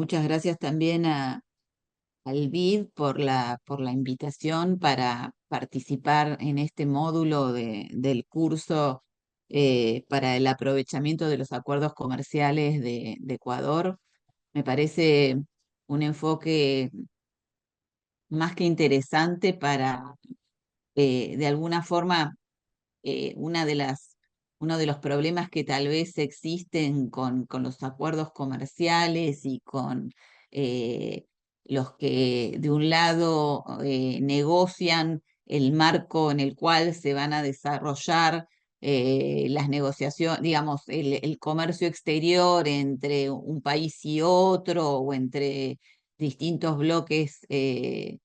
Muchas gracias también al BID por la invitación para participar en este módulo del curso para el aprovechamiento de los acuerdos comerciales de Ecuador. Me parece un enfoque más que interesante para, de alguna forma, uno de los problemas que tal vez existen con los acuerdos comerciales y con eh, los que de un lado negocian el marco en el cual se van a desarrollar las negociaciones, digamos, el comercio exterior entre un país y otro o entre distintos bloques de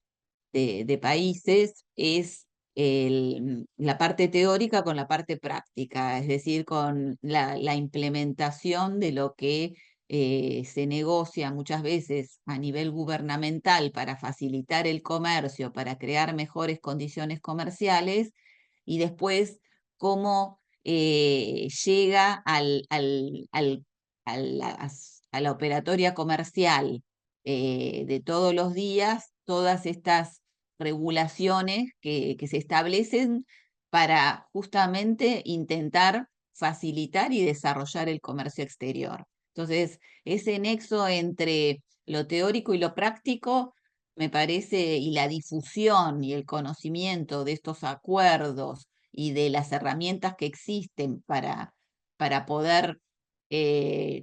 países es la parte teórica con la parte práctica, es decir, con la implementación de lo que se negocia muchas veces a nivel gubernamental para facilitar el comercio, para crear mejores condiciones comerciales, y después cómo llega a la operatoria comercial de todos los días, todas estas regulaciones que se establecen para justamente intentar facilitar y desarrollar el comercio exterior. Entonces, ese nexo entre lo teórico y lo práctico, me parece, y la difusión y el conocimiento de estos acuerdos y de las herramientas que existen para poder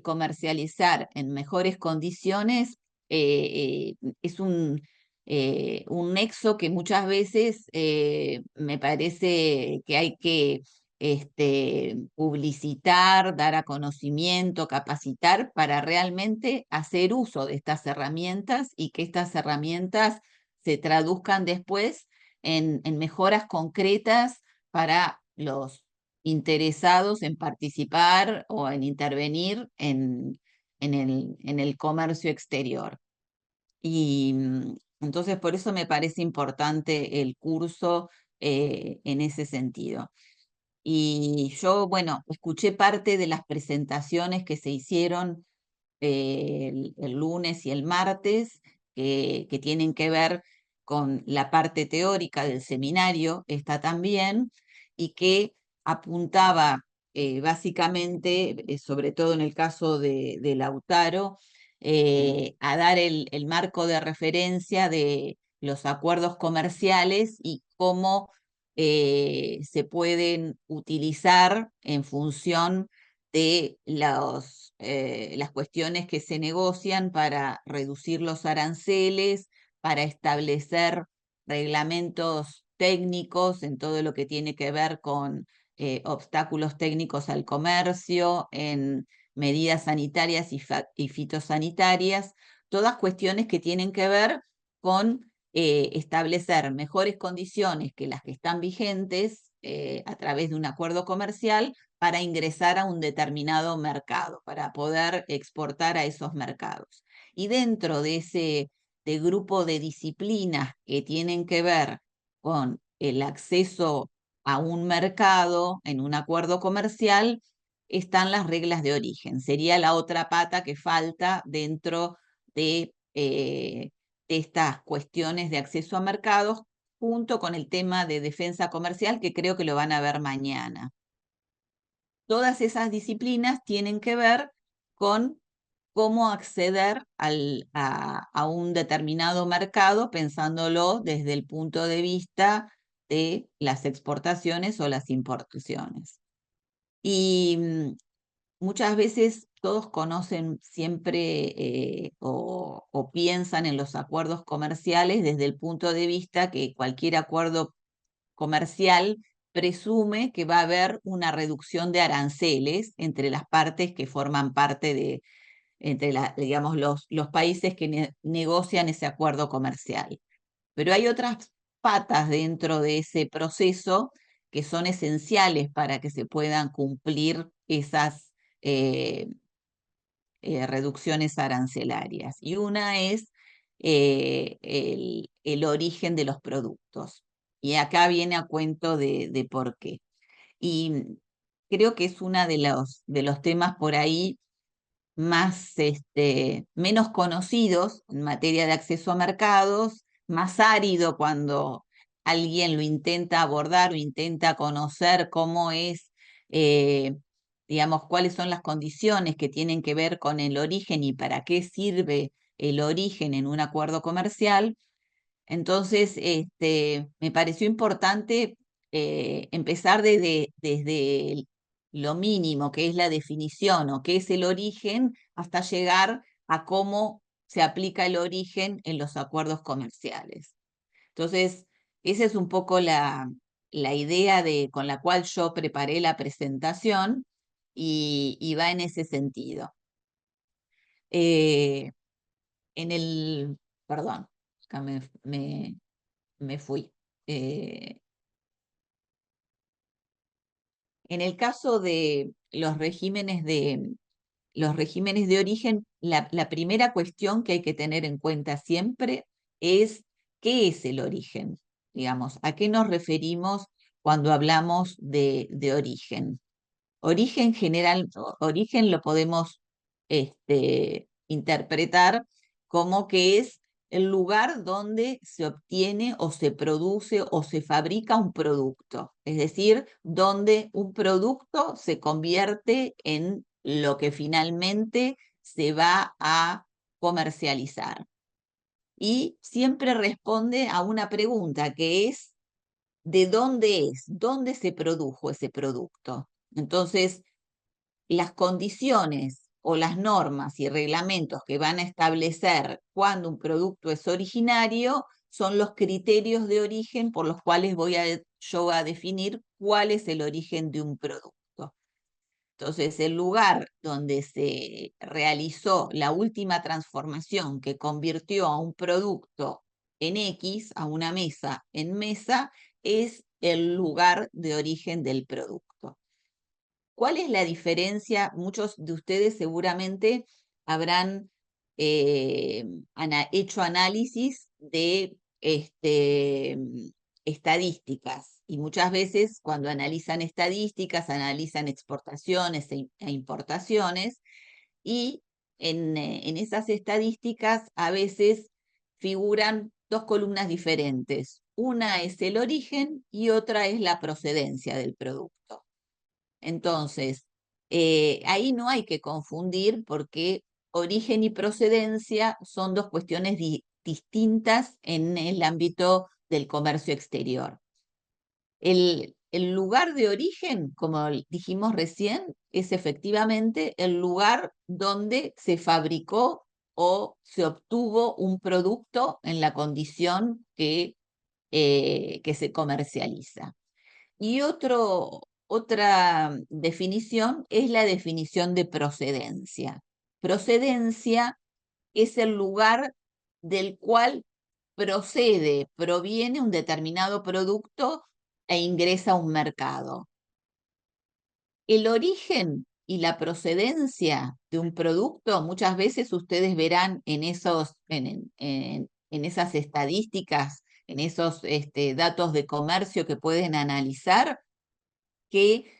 comercializar en mejores condiciones, es un nexo que muchas veces me parece que hay que publicitar, dar a conocimiento, capacitar para realmente hacer uso de estas herramientas y que estas herramientas se traduzcan después en mejoras concretas para los interesados en participar o en intervenir en el comercio exterior. Y entonces por eso me parece importante el curso en ese sentido. Y yo, bueno, escuché parte de las presentaciones que se hicieron el lunes y el martes, que tienen que ver con la parte teórica del seminario, está también, y que apuntaba básicamente, sobre todo en el caso de Lautaro, a dar el marco de referencia de los acuerdos comerciales y cómo se pueden utilizar en función de las cuestiones que se negocian para reducir los aranceles, para establecer reglamentos técnicos en todo lo que tiene que ver con obstáculos técnicos al comercio, en medidas sanitarias y fitosanitarias, todas cuestiones que tienen que ver con establecer mejores condiciones que las que están vigentes a través de un acuerdo comercial para ingresar a un determinado mercado, para poder exportar a esos mercados. Y dentro de ese grupo de disciplinas que tienen que ver con el acceso a un mercado en un acuerdo comercial, están las reglas de origen. Sería la otra pata que falta dentro de estas cuestiones de acceso a mercados, junto con el tema de defensa comercial, que creo que lo van a ver mañana. Todas esas disciplinas tienen que ver con cómo acceder a un determinado mercado, pensándolo desde el punto de vista de las exportaciones o las importaciones. Y muchas veces todos conocen siempre o piensan en los acuerdos comerciales desde el punto de vista que cualquier acuerdo comercial presume que va a haber una reducción de aranceles entre las partes que forman parte entre digamos, los países que negocian ese acuerdo comercial. Pero hay otras patas dentro de ese proceso que son esenciales para que se puedan cumplir esas eh, reducciones arancelarias. Y una es el origen de los productos. Y acá viene a cuento de por qué. Y creo que es uno de los temas por ahí menos conocidos en materia de acceso a mercados, más árido cuando alguien lo intenta abordar o intenta conocer cómo es, eh, digamos, cuáles son las condiciones que tienen que ver con el origen y para qué sirve el origen en un acuerdo comercial. Entonces, me pareció importante empezar desde lo mínimo, que es la definición o qué es el origen, hasta llegar a cómo se aplica el origen en los acuerdos comerciales. Entonces, esa es un poco la idea con la cual yo preparé la presentación y va en ese sentido. Eh, en el, perdón, acá me fui. Eh, en el caso de los regímenes de origen, la primera cuestión que hay que tener en cuenta siempre es qué es el origen, digamos, a qué nos referimos cuando hablamos de origen. Origen lo podemos interpretar como que es el lugar donde se obtiene o se produce o se fabrica un producto, es decir, donde un producto se convierte en lo que finalmente se va a comercializar. Y siempre responde a una pregunta que es, ¿de dónde es? ¿Dónde se produjo ese producto? Entonces, las condiciones o las normas y reglamentos que van a establecer cuándo un producto es originario son los criterios de origen por los cuales yo a definir cuál es el origen de un producto. Entonces, el lugar donde se realizó la última transformación que convirtió a un producto en X, a una mesa en mesa, es el lugar de origen del producto. ¿Cuál es la diferencia? Muchos de ustedes seguramente habrán hecho análisis de estadísticas y muchas veces cuando analizan estadísticas analizan exportaciones e importaciones y en esas estadísticas a veces figuran dos columnas diferentes. Una es el origen y otra es la procedencia del producto. Entonces, ahí no hay que confundir porque origen y procedencia son dos cuestiones distintas en el ámbito del comercio exterior. El lugar de origen, como dijimos recién, es efectivamente el lugar donde se fabricó o se obtuvo un producto en la condición que se comercializa. Y otra definición es la definición de procedencia. Procedencia es el lugar del cual proviene un determinado producto e ingresa a un mercado. El origen y la procedencia de un producto, muchas veces ustedes verán en esas estadísticas, en esos datos de comercio que pueden analizar, que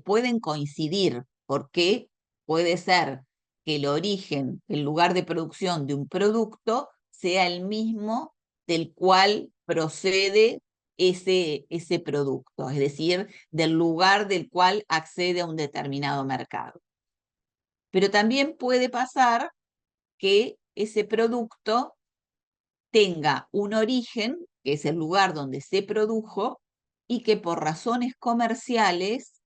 pueden coincidir, porque puede ser que el origen, el lugar de producción de un producto sea el mismo del cual procede ese producto, es decir, del lugar del cual accede a un determinado mercado. Pero también puede pasar que ese producto tenga un origen, que es el lugar donde se produjo, y que por razones comerciales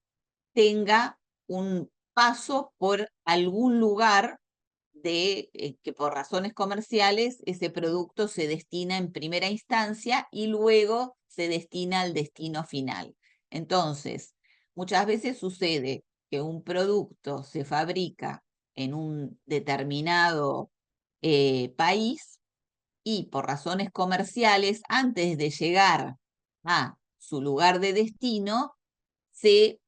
tenga un paso por algún lugar que por razones comerciales ese producto se destina en primera instancia y luego se destina al destino final. Entonces, muchas veces sucede que un producto se fabrica en un determinado país y por razones comerciales, antes de llegar a su lugar de destino, se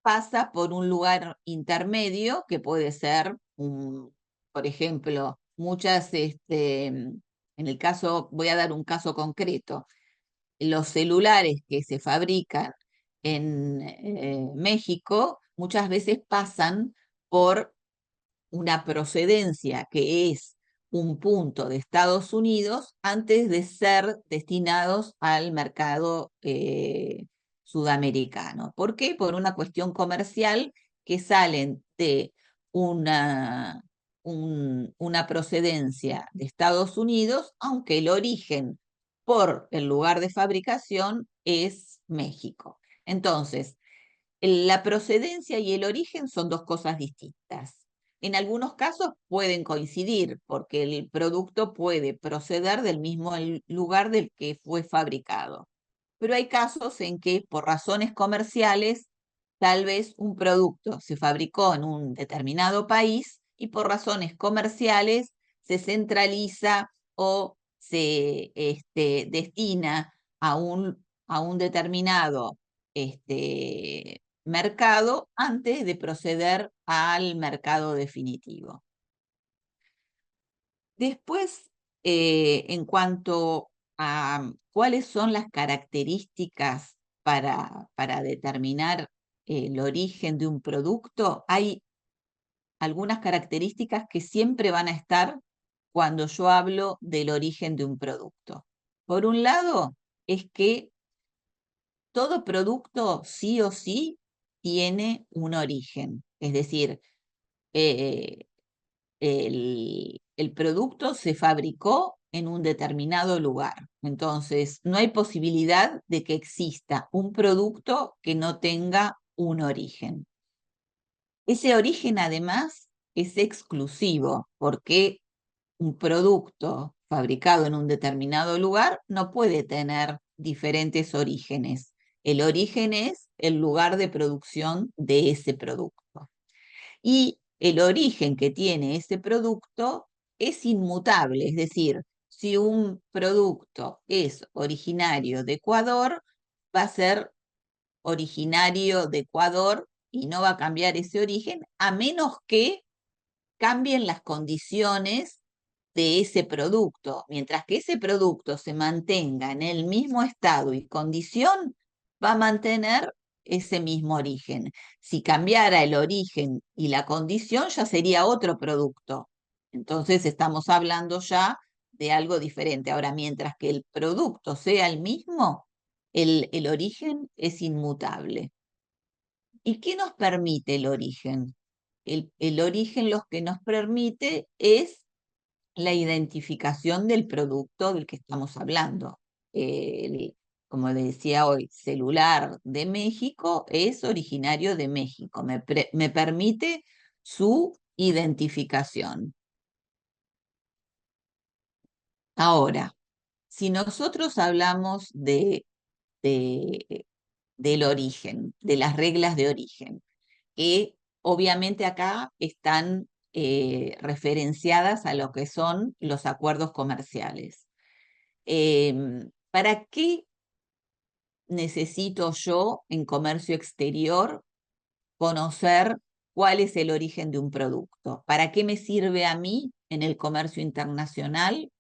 pasa por un lugar intermedio que puede ser, por ejemplo, en el caso, voy a dar un caso concreto, los celulares que se fabrican en México muchas veces pasan por una procedencia que es un punto de Estados Unidos antes de ser destinados al mercado sudamericano. ¿Por qué? Por una cuestión comercial que salen de una, una procedencia de Estados Unidos, aunque el origen por el lugar de fabricación es México. Entonces, la procedencia y el origen son dos cosas distintas. En algunos casos pueden coincidir porque el producto puede proceder del mismo lugar del que fue fabricado. Pero hay casos en que por razones comerciales, tal vez un producto se fabricó en un determinado país y por razones comerciales se centraliza o se destina a un determinado mercado antes de proceder al mercado definitivo. Después, en cuanto a cuáles son las características para determinar el origen de un producto, hay algunas características que siempre van a estar cuando yo hablo del origen de un producto. Por un lado, es que todo producto sí o sí tiene un origen, es decir, eh, el producto se fabricó en un determinado lugar. Entonces, no hay posibilidad de que exista un producto que no tenga un origen. Ese origen, además, es exclusivo, porque un producto fabricado en un determinado lugar no puede tener diferentes orígenes. El origen es el lugar de producción de ese producto. Y el origen que tiene ese producto es inmutable, es decir, si un producto es originario de Ecuador, va a ser originario de Ecuador y no va a cambiar ese origen, a menos que cambien las condiciones de ese producto. Mientras que ese producto se mantenga en el mismo estado y condición, va a mantener ese mismo origen. Si cambiara el origen y la condición, ya sería otro producto. Entonces estamos hablando ya de algo diferente. Ahora, mientras que el producto sea el mismo, el origen es inmutable. ¿Y qué nos permite el origen? El origen lo que nos permite es la identificación del producto del que estamos hablando. Como le decía hoy, celular de México es originario de México. Me permite su identificación. Ahora, si nosotros hablamos de- del origen, de las reglas de origen, que obviamente acá están referenciadas a lo que son los acuerdos comerciales. ¿Para qué necesito yo en comercio exterior conocer cuál es el origen de un producto? ¿Para qué me sirve a mí en el comercio internacional?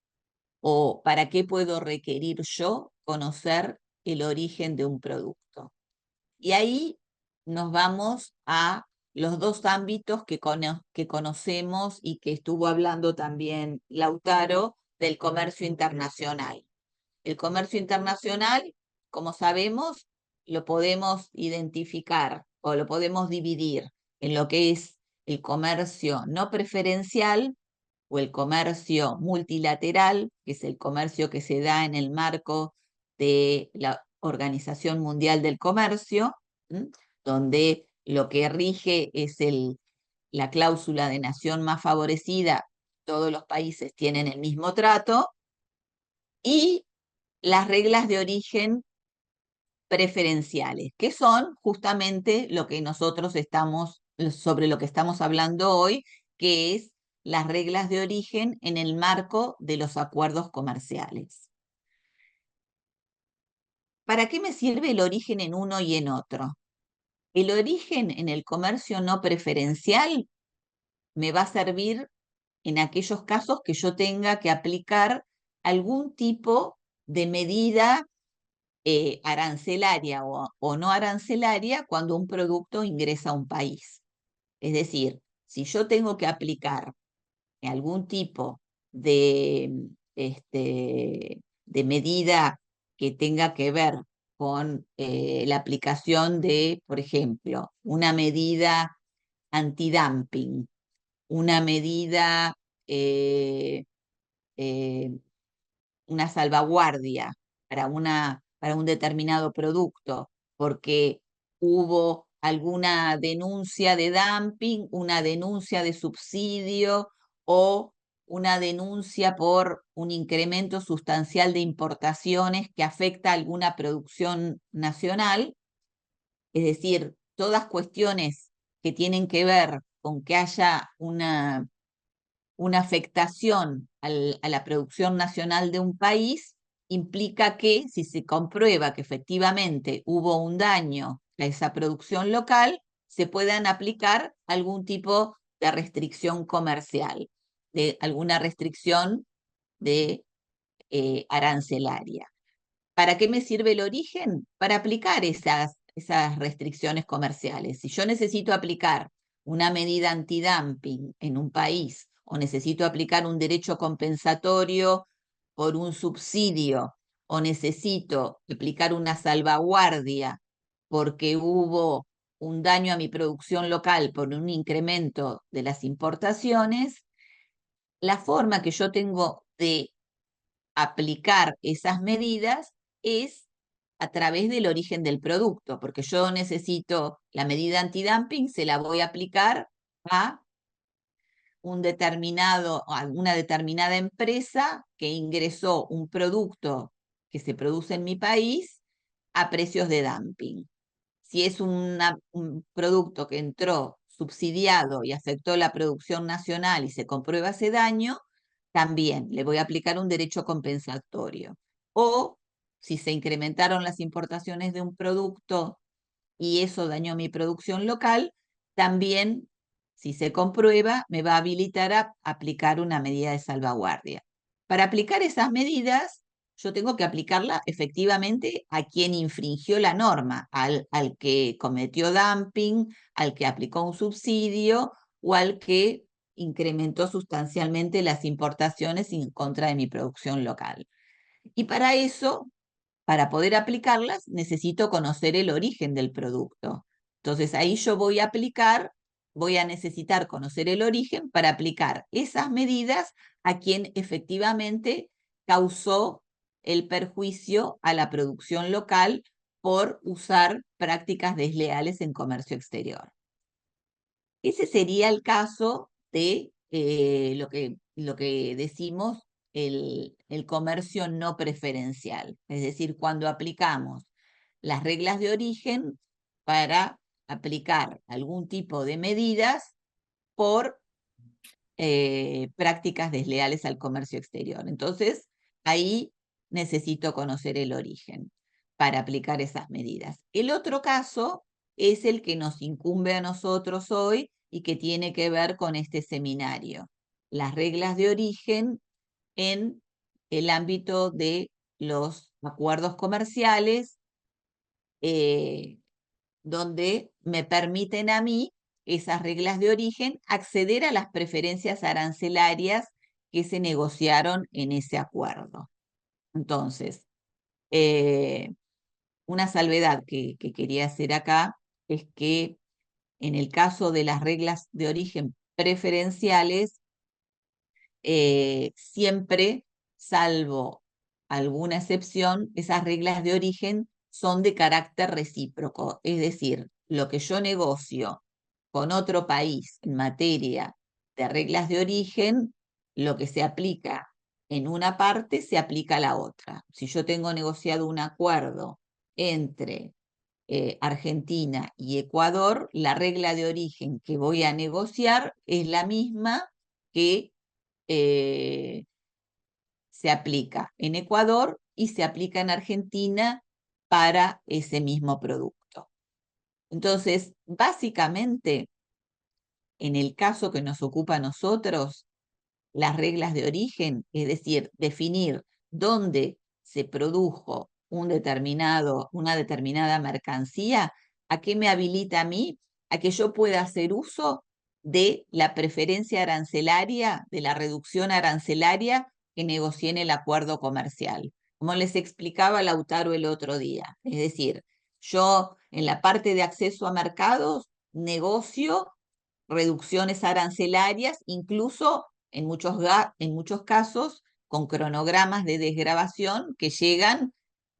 ¿O para qué puedo requerir yo conocer el origen de un producto? Y ahí nos vamos a los dos ámbitos que conocemos y que estuvo hablando también Lautaro del comercio internacional. El comercio internacional, como sabemos, lo podemos identificar o lo podemos dividir en lo que es el comercio no preferencial o el comercio multilateral, que es el comercio que se da en el marco de la Organización Mundial del Comercio, ¿m? Donde lo que rige es la cláusula de nación más favorecida, todos los países tienen el mismo trato, y las reglas de origen preferenciales, que son justamente lo que nosotros estamos, sobre lo que estamos hablando hoy, que es las reglas de origen en el marco de los acuerdos comerciales. ¿Para qué me sirve el origen en uno y en otro? El origen en el comercio no preferencial me va a servir en aquellos casos que yo tenga que aplicar algún tipo de medida arancelaria o no arancelaria cuando un producto ingresa a un país. Es decir, si yo tengo que aplicar algún tipo de, de medida que tenga que ver con la aplicación de, por ejemplo, una medida antidumping, una medida, eh, eh, una salvaguardia para un determinado producto, porque hubo alguna denuncia de dumping, una denuncia de subsidio o una denuncia por un incremento sustancial de importaciones que afecta a alguna producción nacional, es decir, todas cuestiones que tienen que ver con que haya una afectación a la producción nacional de un país, implica que si se comprueba que efectivamente hubo un daño a esa producción local, se puedan aplicar algún tipo de restricción comercial, de alguna restricción de arancelaria. ¿Para qué me sirve el origen? Para aplicar esas restricciones comerciales. Si yo necesito aplicar una medida antidumping en un país o necesito aplicar un derecho compensatorio por un subsidio o necesito aplicar una salvaguardia porque hubo un daño a mi producción local por un incremento de las importaciones, la forma que yo tengo de aplicar esas medidas es a través del origen del producto, porque yo necesito la medida antidumping, se la voy a aplicar a a una determinada empresa que ingresó un producto que se produce en mi país a precios de dumping. Si es un producto que entró subsidiado y afectó la producción nacional y se comprueba ese daño, también le voy a aplicar un derecho compensatorio. O si se incrementaron las importaciones de un producto y eso dañó mi producción local, también, si se comprueba, me va a habilitar a aplicar una medida de salvaguardia. Para aplicar esas medidas, yo tengo que aplicarla efectivamente a quien infringió la norma, al que cometió dumping, al que aplicó un subsidio o al que incrementó sustancialmente las importaciones en contra de mi producción local. Y para eso, para poder aplicarlas, necesito conocer el origen del producto. Entonces ahí yo voy a necesitar conocer el origen para aplicar esas medidas a quien efectivamente causó el perjuicio a la producción local por usar prácticas desleales en comercio exterior. Ese sería el caso de lo que decimos el comercio no preferencial, es decir, cuando aplicamos las reglas de origen para aplicar algún tipo de medidas por prácticas desleales al comercio exterior. Entonces, ahí necesito conocer el origen para aplicar esas medidas. El otro caso es el que nos incumbe a nosotros hoy y que tiene que ver con este seminario, las reglas de origen en el ámbito de los acuerdos comerciales, eh, donde me permiten a mí, esas reglas de origen, acceder a las preferencias arancelarias que se negociaron en ese acuerdo. Entonces, eh, una salvedad que quería hacer acá es que en el caso de las reglas de origen preferenciales, siempre, salvo alguna excepción, esas reglas de origen son de carácter recíproco, es decir, lo que yo negocio con otro país en materia de reglas de origen, lo que se aplica en una parte se aplica a la otra. Si yo tengo negociado un acuerdo entre Argentina y Ecuador, la regla de origen que voy a negociar es la misma que eh, se aplica en Ecuador y se aplica en Argentina para ese mismo producto. Entonces, básicamente, en el caso que nos ocupa a nosotros, las reglas de origen, es decir, definir dónde se produjo una determinada mercancía, ¿a qué me habilita a mí? A que yo pueda hacer uso de la preferencia arancelaria, de la reducción arancelaria que negocié en el acuerdo comercial. Como les explicaba Lautaro el otro día. Es decir, yo en la parte de acceso a mercados negocio reducciones arancelarias, incluso en muchos casos con cronogramas de desgravación que llegan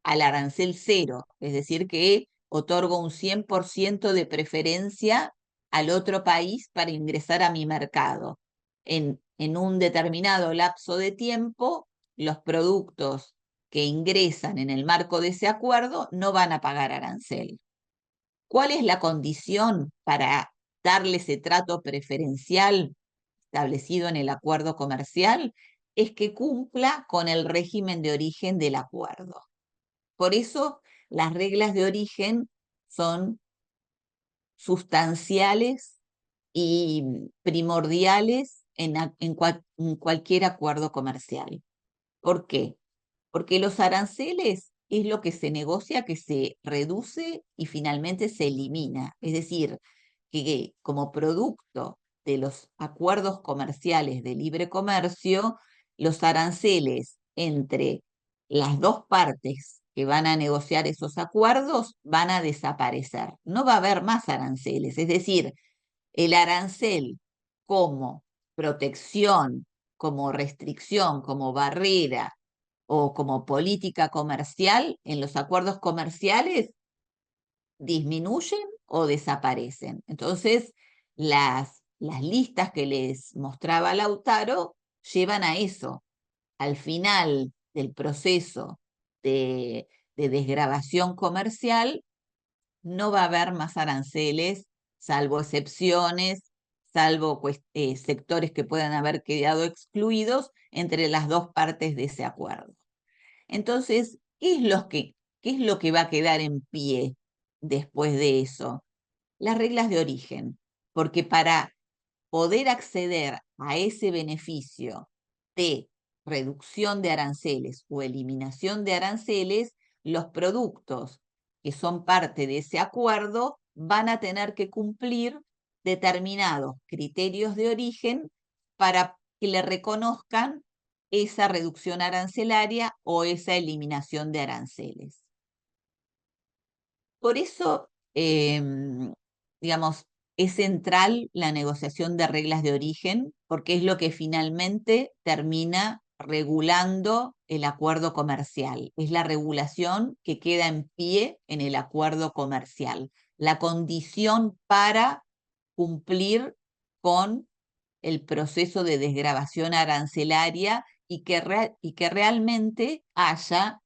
al arancel cero, es decir, que otorgo un 100% de preferencia al otro país para ingresar a mi mercado. En un determinado lapso de tiempo, los productos que ingresan en el marco de ese acuerdo no van a pagar arancel. ¿Cuál es la condición para darle ese trato preferencial establecido en el acuerdo comercial? Es que cumpla con el régimen de origen del acuerdo. Por eso las reglas de origen son sustanciales y primordiales en cualquier acuerdo comercial. ¿Por qué? Porque los aranceles es lo que se negocia, que se reduce y finalmente se elimina. Es decir, que como producto de los acuerdos comerciales de libre comercio, los aranceles entre las dos partes que van a negociar esos acuerdos van a desaparecer. No va a haber más aranceles. Es decir, el arancel como protección, como restricción, como barrera o como política comercial en los acuerdos comerciales disminuyen o desaparecen. Entonces, las listas que les mostraba Lautaro llevan a eso. Al final del proceso de, de desgravación comercial, no va a haber más aranceles, salvo excepciones, salvo sectores que puedan haber quedado excluidos entre las dos partes de ese acuerdo. Entonces, qué es lo que va a quedar en pie después de eso? Las reglas de origen, porque para poder acceder a ese beneficio de reducción de aranceles o eliminación de aranceles, los productos que son parte de ese acuerdo van a tener que cumplir determinados criterios de origen para que le reconozcan esa reducción arancelaria o esa eliminación de aranceles. Por eso, digamos, es central la negociación de reglas de origen, porque es lo que finalmente termina regulando el acuerdo comercial. Es la regulación que queda en pie en el acuerdo comercial, la condición para cumplir con el proceso de desgravación arancelaria y que realmente haya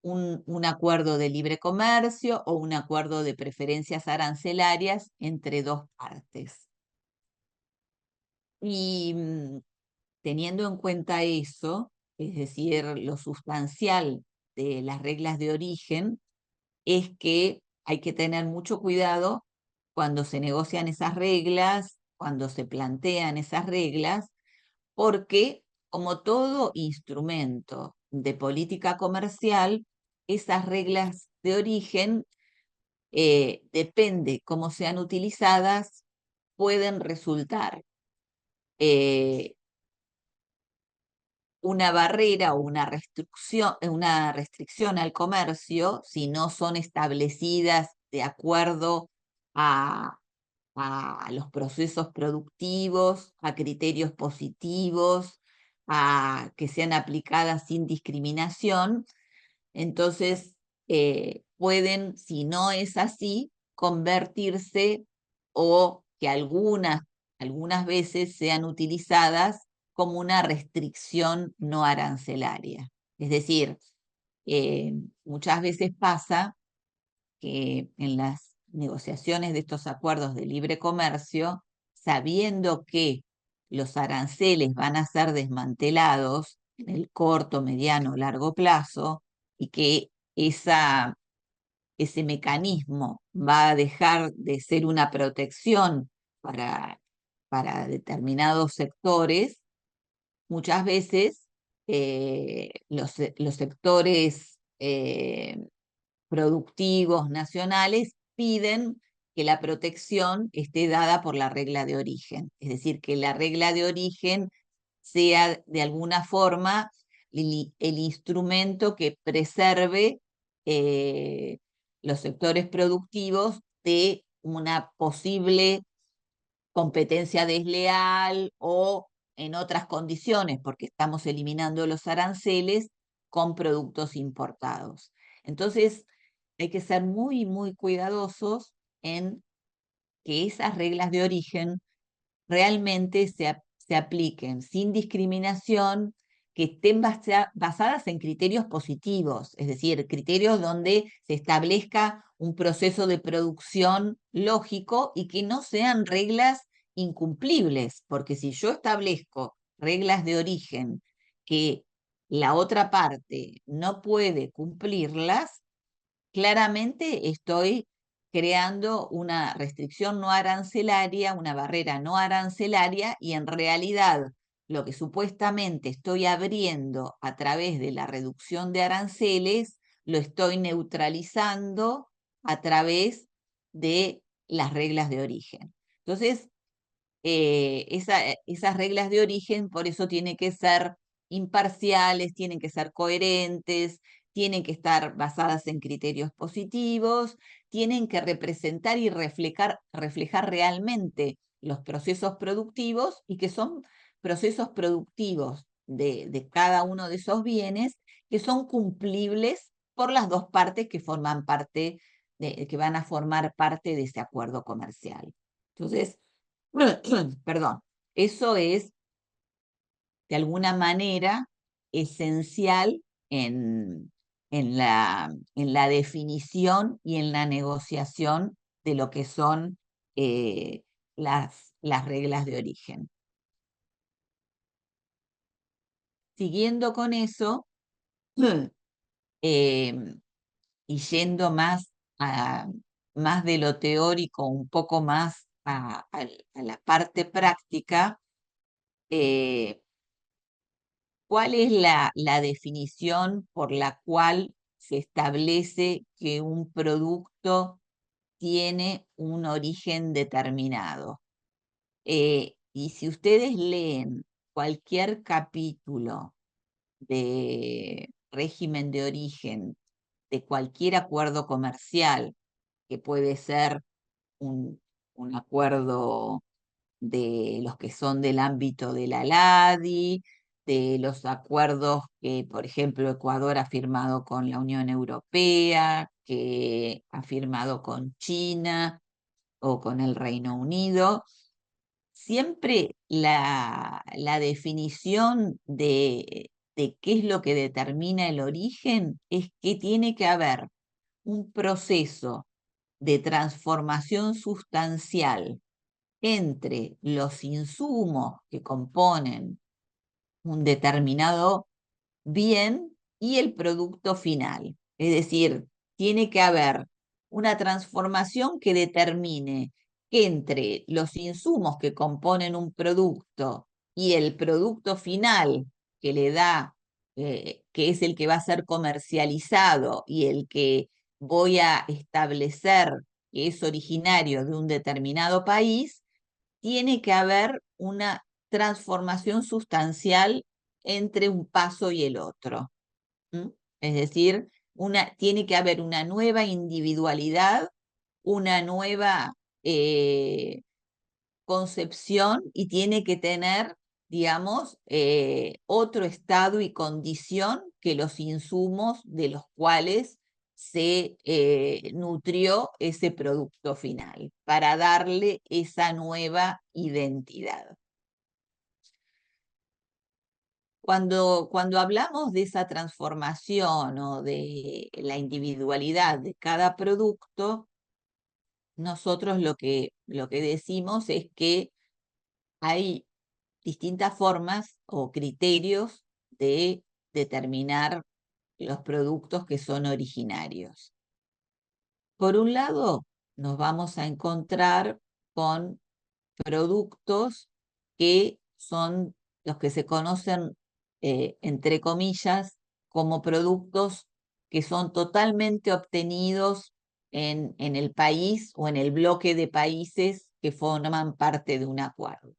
un acuerdo de libre comercio o un acuerdo de preferencias arancelarias entre dos partes. Y teniendo en cuenta eso, es decir, lo sustancial de las reglas de origen, es que hay que tener mucho cuidado cuando se negocian esas reglas, cuando se plantean esas reglas, porque como todo instrumento de política comercial, esas reglas de origen, depende cómo sean utilizadas, pueden resultar eh, una barrera o una restricción al comercio si no son establecidas de acuerdo a los procesos productivos, a criterios positivos, a que sean aplicadas sin discriminación. Entonces, pueden, si no es así, convertirse o que algunas veces sean utilizadas como una restricción no arancelaria. Es decir, muchas veces pasa que en las negociaciones de estos acuerdos de libre comercio, sabiendo que los aranceles van a ser desmantelados en el corto, mediano, largo plazo y que ese mecanismo va a dejar de ser una protección para, para determinados sectores, muchas veces los sectores productivos nacionales piden que la protección esté dada por la regla de origen. Es decir, que la regla de origen sea de alguna forma el instrumento que preserve eh, los sectores productivos de una posible competencia desleal o en otras condiciones, porque estamos eliminando los aranceles con productos importados. Entonces, hay que ser muy, muy cuidadosos en que esas reglas de origen realmente se apliquen sin discriminación, que estén basadas en criterios positivos, es decir, criterios donde se establezca un proceso de producción lógico y que no sean reglas incumplibles, porque si yo establezco reglas de origen que la otra parte no puede cumplirlas, claramente estoy creando una restricción no arancelaria, una barrera no arancelaria, y en realidad lo que supuestamente estoy abriendo a través de la reducción de aranceles, lo estoy neutralizando a través de las reglas de origen. Entonces, esas reglas de origen, por eso tienen que ser imparciales, tienen que ser coherentes, tienen que estar basadas en criterios positivos, tienen que representar y reflejar realmente los procesos productivos y que son procesos productivos de cada uno de esos bienes que son cumplibles por las dos partes que forman parte que van a formar parte de ese acuerdo comercial. Entonces, perdón, eso es de alguna manera esencial en la definición y en la negociación de lo que son eh, las reglas de origen. Siguiendo con eso, eh, y yendo más de lo teórico, un poco más a la parte práctica, eh, ¿cuál es la definición por la cual se establece que un producto tiene un origen determinado? Y si ustedes leen cualquier capítulo de régimen de origen de cualquier acuerdo comercial, que puede ser un acuerdo de los que son del ámbito de la LADI, de los acuerdos que, por ejemplo, Ecuador ha firmado con la Unión Europea, que ha firmado con China o con el Reino Unido. Siempre la definición de qué es lo que determina el origen es que tiene que haber un proceso de transformación sustancial entre los insumos que componen un determinado bien y el producto final. Es decir, tiene que haber una transformación que determine que entre los insumos que componen un producto y el producto final que le da, que es el que va a ser comercializado y el que voy a establecer que es originario de un determinado país, tiene que haber una transformación sustancial entre un paso y el otro. ¿Mm? Es decir, tiene que haber una nueva individualidad, una nueva eh, concepción y tiene que tener, digamos, otro estado y condición que los insumos de los cuales se nutrió ese producto final, para darle esa nueva identidad. Cuando hablamos de esa transformación o de la individualidad de cada producto, nosotros lo que decimos es que hay distintas formas o criterios de determinar los productos que son originarios. Por un lado, nos vamos a encontrar con productos que son los que se conocen, entre comillas, como productos que son totalmente obtenidos en el país o en el bloque de países que forman parte de un acuerdo.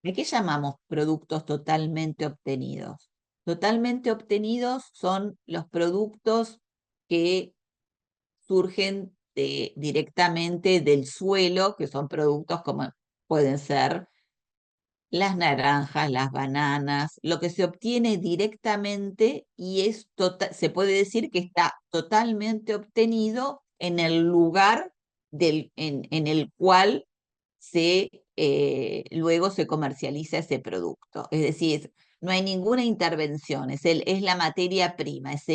¿De qué llamamos productos totalmente obtenidos? Totalmente obtenidos son los productos que surgen directamente del suelo, que son productos como pueden ser las naranjas, las bananas, lo que se obtiene directamente y se puede decir que está totalmente obtenido en el lugar en el cual luego se comercializa ese producto. Es decir, no hay ninguna intervención, es la materia prima, es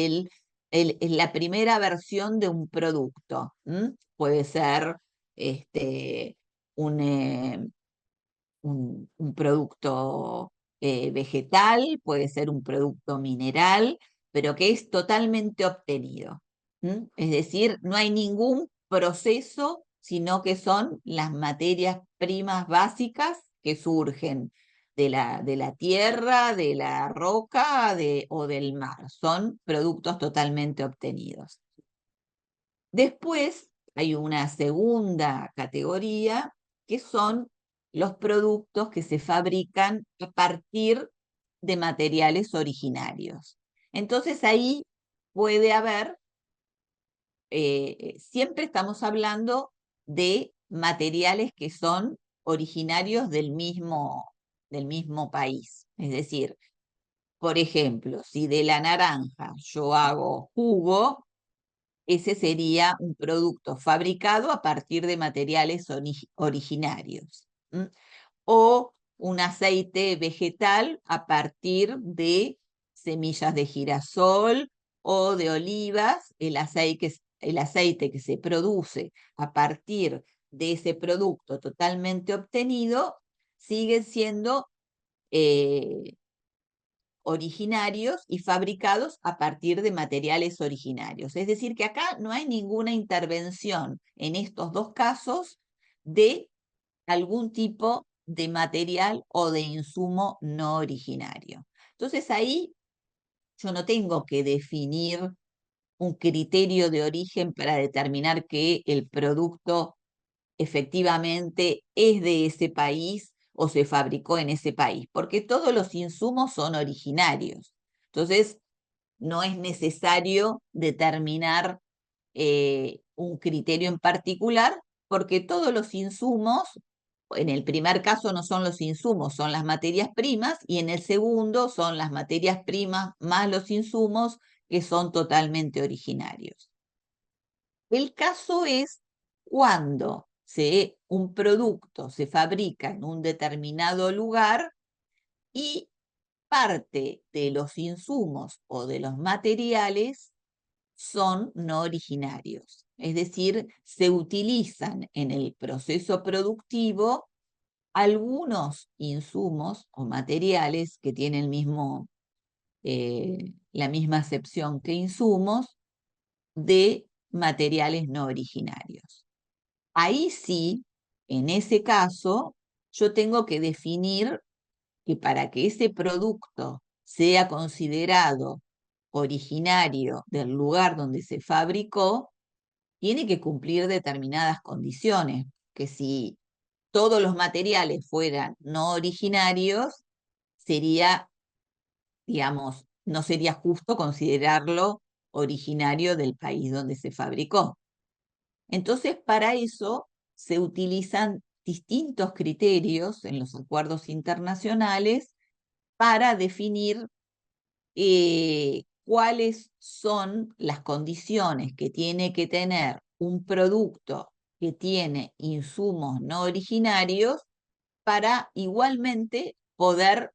la primera versión de un producto. Puede ser este, un, un producto vegetal, puede ser un producto mineral, pero que es totalmente obtenido. Es decir, no hay ningún proceso, sino que son las materias primas básicas que surgen de la tierra, de la roca o del mar. Son productos totalmente obtenidos. Después hay una segunda categoría que son los productos que se fabrican a partir de materiales originarios. Entonces ahí puede haber, siempre estamos hablando de materiales que son originarios del mismo país. Es decir, por ejemplo, si de la naranja yo hago jugo, ese sería un producto fabricado a partir de materiales originarios. O un aceite vegetal a partir de semillas de girasol o de olivas. El aceite que se produce a partir de ese producto totalmente obtenido sigue siendo eh, originarios y fabricados a partir de materiales originarios. Es decir, que acá no hay ninguna intervención en estos dos casos de algún tipo de material o de insumo no originario. Entonces ahí yo no tengo que definir un criterio de origen para determinar que el producto efectivamente es de ese país o se fabricó en ese país, porque todos los insumos son originarios. Entonces, no es necesario determinar un criterio en particular, porque todos los insumos, en el primer caso no son los insumos, son las materias primas, y en el segundo son las materias primas más los insumos que son totalmente originarios. El caso es cuando un producto se fabrica en un determinado lugar y parte de los insumos o de los materiales son no originarios. Es decir, se utilizan en el proceso productivo algunos insumos o materiales que tienen la misma acepción que insumos de materiales no originarios. Ahí sí, en ese caso, yo tengo que definir que para que ese producto sea considerado originario del lugar donde se fabricó, tiene que cumplir determinadas condiciones, que si todos los materiales fueran no originarios, sería, digamos, no sería justo considerarlo originario del país donde se fabricó. Entonces, para eso se utilizan distintos criterios en los acuerdos internacionales para definir cuáles son las condiciones que tiene que tener un producto que tiene insumos no originarios para igualmente poder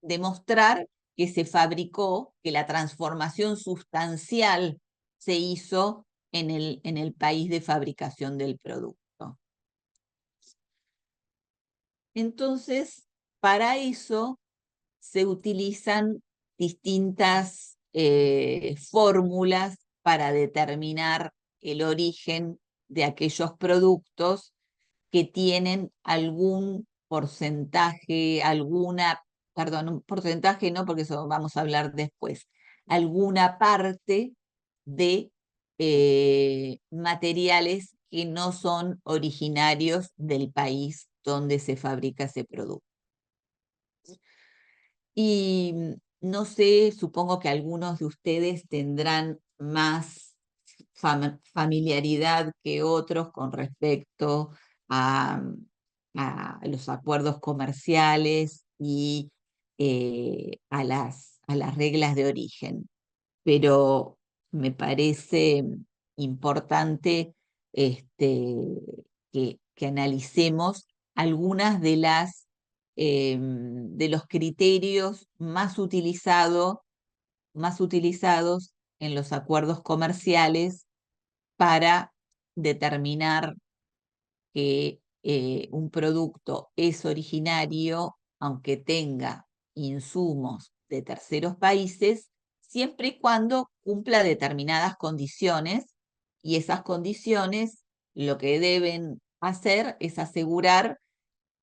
demostrar que se fabricó, que la transformación sustancial se hizo en el país de fabricación del producto. Entonces, para eso se utilizan distintas fórmulas para determinar el origen de aquellos productos que tienen algún porcentaje, perdón, un porcentaje no, porque eso vamos a hablar después, alguna parte de materiales que no son originarios del país donde se fabrica ese producto. Y no sé, supongo que algunos de ustedes tendrán más familiaridad que otros con respecto a, a los acuerdos comerciales y a las reglas de origen, pero me parece importante que analicemos algunas de los criterios más utilizados en los acuerdos comerciales para determinar que un producto es originario, aunque tenga insumos de terceros países, siempre y cuando cumpla determinadas condiciones, y esas condiciones lo que deben hacer es asegurar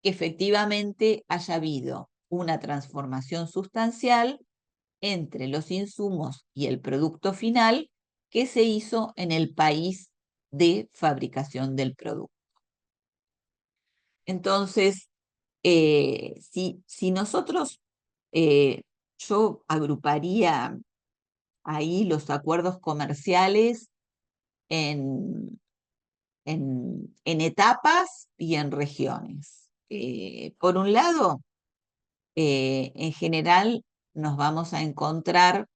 que efectivamente haya habido una transformación sustancial entre los insumos y el producto final que se hizo en el país de fabricación del producto. Entonces, si nosotros, eh, yo agruparía ahí los acuerdos comerciales en, en etapas y en regiones. Por un lado, en general nos vamos a encontrar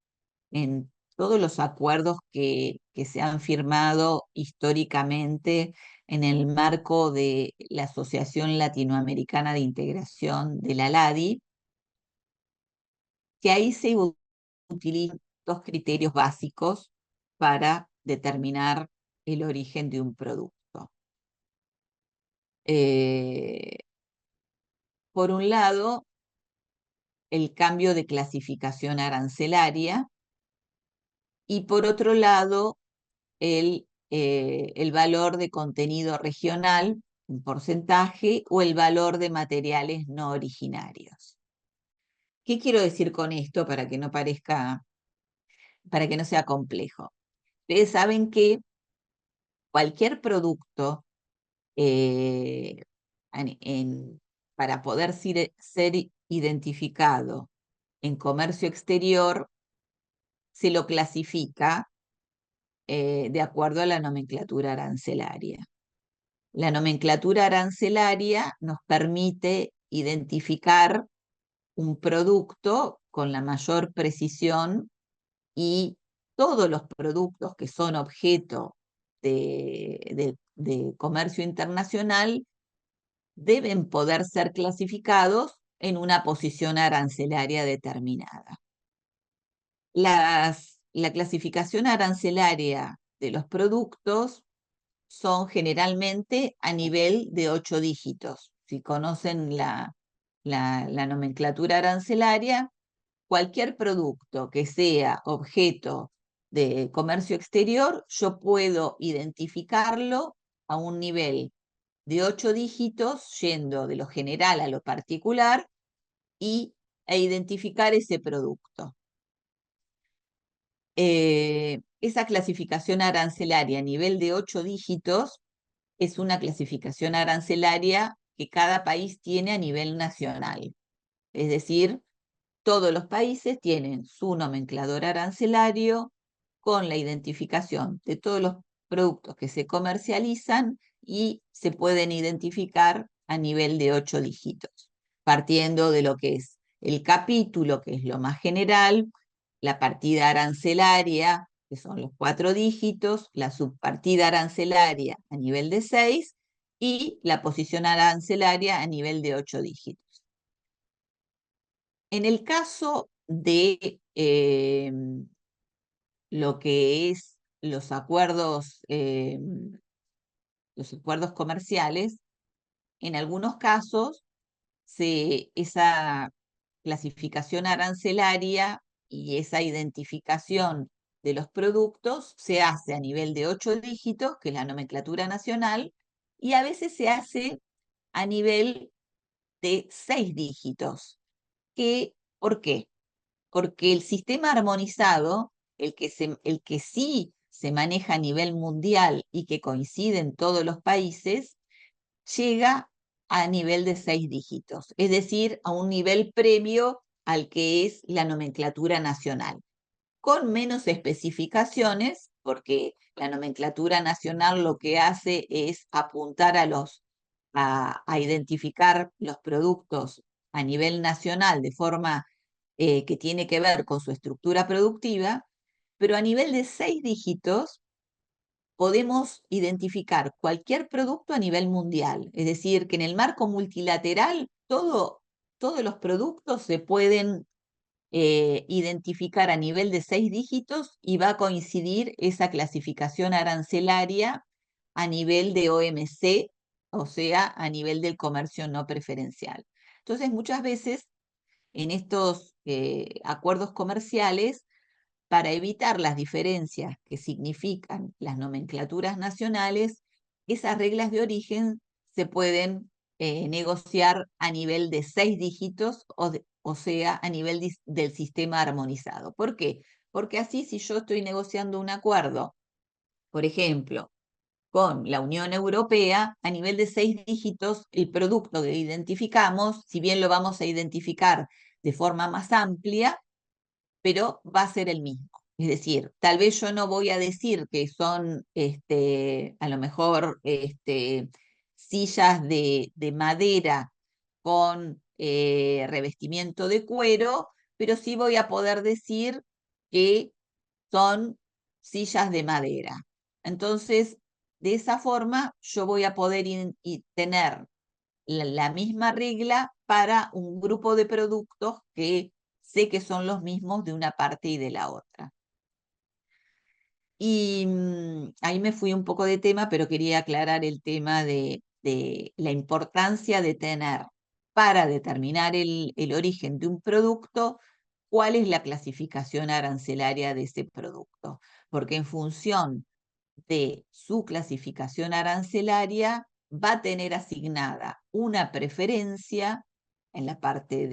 en todos los acuerdos que se han firmado históricamente en el marco de la Asociación Latinoamericana de Integración de la LADI, que ahí se utilizan dos criterios básicos para determinar el origen de un producto. Eh, por un lado, el cambio de clasificación arancelaria, y por otro lado, el valor de contenido regional, un porcentaje, o el valor de materiales no originarios. ¿Qué quiero decir con esto para que no parezca, para que no sea complejo? Ustedes saben que cualquier producto, eh, en- en- para poder ser identificado en comercio exterior, se lo clasifica de acuerdo a la nomenclatura arancelaria. La nomenclatura arancelaria nos permite identificar un producto con la mayor precisión, y todos los productos que son objeto de comercio internacional deben poder ser clasificados en una posición arancelaria determinada. La clasificación arancelaria de los productos son generalmente a nivel de 8 dígitos. Si conocen la nomenclatura arancelaria, cualquier producto que sea objeto de comercio exterior, yo puedo identificarlo a un nivel de 8 dígitos, yendo de lo general a lo particular, e identificar ese producto. Esa clasificación arancelaria a nivel de 8 dígitos es una clasificación arancelaria que cada país tiene a nivel nacional. Es decir, todos los países tienen su nomenclador arancelario con la identificación de todos los productos que se comercializan, y se pueden identificar a nivel de 8 dígitos, partiendo de lo que es el capítulo, que es lo más general, la partida arancelaria, que son los 4 dígitos, la subpartida arancelaria a nivel de 6 y la posición arancelaria a nivel de 8 dígitos. En el caso de lo que es los acuerdos comerciales, en algunos casos esa clasificación arancelaria y esa identificación de los productos se hace a nivel de 8 dígitos, que es la nomenclatura nacional, y a veces se hace a nivel de 6 dígitos. ¿Por qué? Porque el sistema armonizado, el que sí se maneja a nivel mundial y que coincide en todos los países, llega a nivel de 6 dígitos, es decir, a un nivel previo al que es la nomenclatura nacional, con menos especificaciones, porque la nomenclatura nacional lo que hace es apuntar a identificar los productos a nivel nacional de forma que tiene que ver con su estructura productiva, pero a nivel de 6 dígitos podemos identificar cualquier producto a nivel mundial. Es decir, que en el marco multilateral todos los productos se pueden identificar a nivel de 6 dígitos y va a coincidir esa clasificación arancelaria a nivel de OMC, o sea, a nivel del comercio no preferencial. Entonces, muchas veces en estos acuerdos comerciales, para evitar las diferencias que significan las nomenclaturas nacionales, esas reglas de origen se pueden negociar a nivel de 6 dígitos, o sea, a nivel del sistema armonizado. ¿Por qué? Porque así, si yo estoy negociando un acuerdo, por ejemplo, con la Unión Europea, a nivel de 6 dígitos, el producto que identificamos, si bien lo vamos a identificar de forma más amplia, pero va a ser el mismo. Es decir, tal vez yo no voy a decir que son a lo mejor sillas de madera con revestimiento de cuero, pero sí voy a poder decir que son sillas de madera. Entonces, de esa forma, yo voy a poder tener la misma regla para un grupo de productos que sé que son los mismos de una parte y de la otra. Y ahí me fui un poco de tema, pero quería aclarar el tema de la importancia de tener, para determinar el origen de un producto, cuál es la clasificación arancelaria de ese producto. Porque en función de su clasificación arancelaria va a tener asignada una preferencia en la parte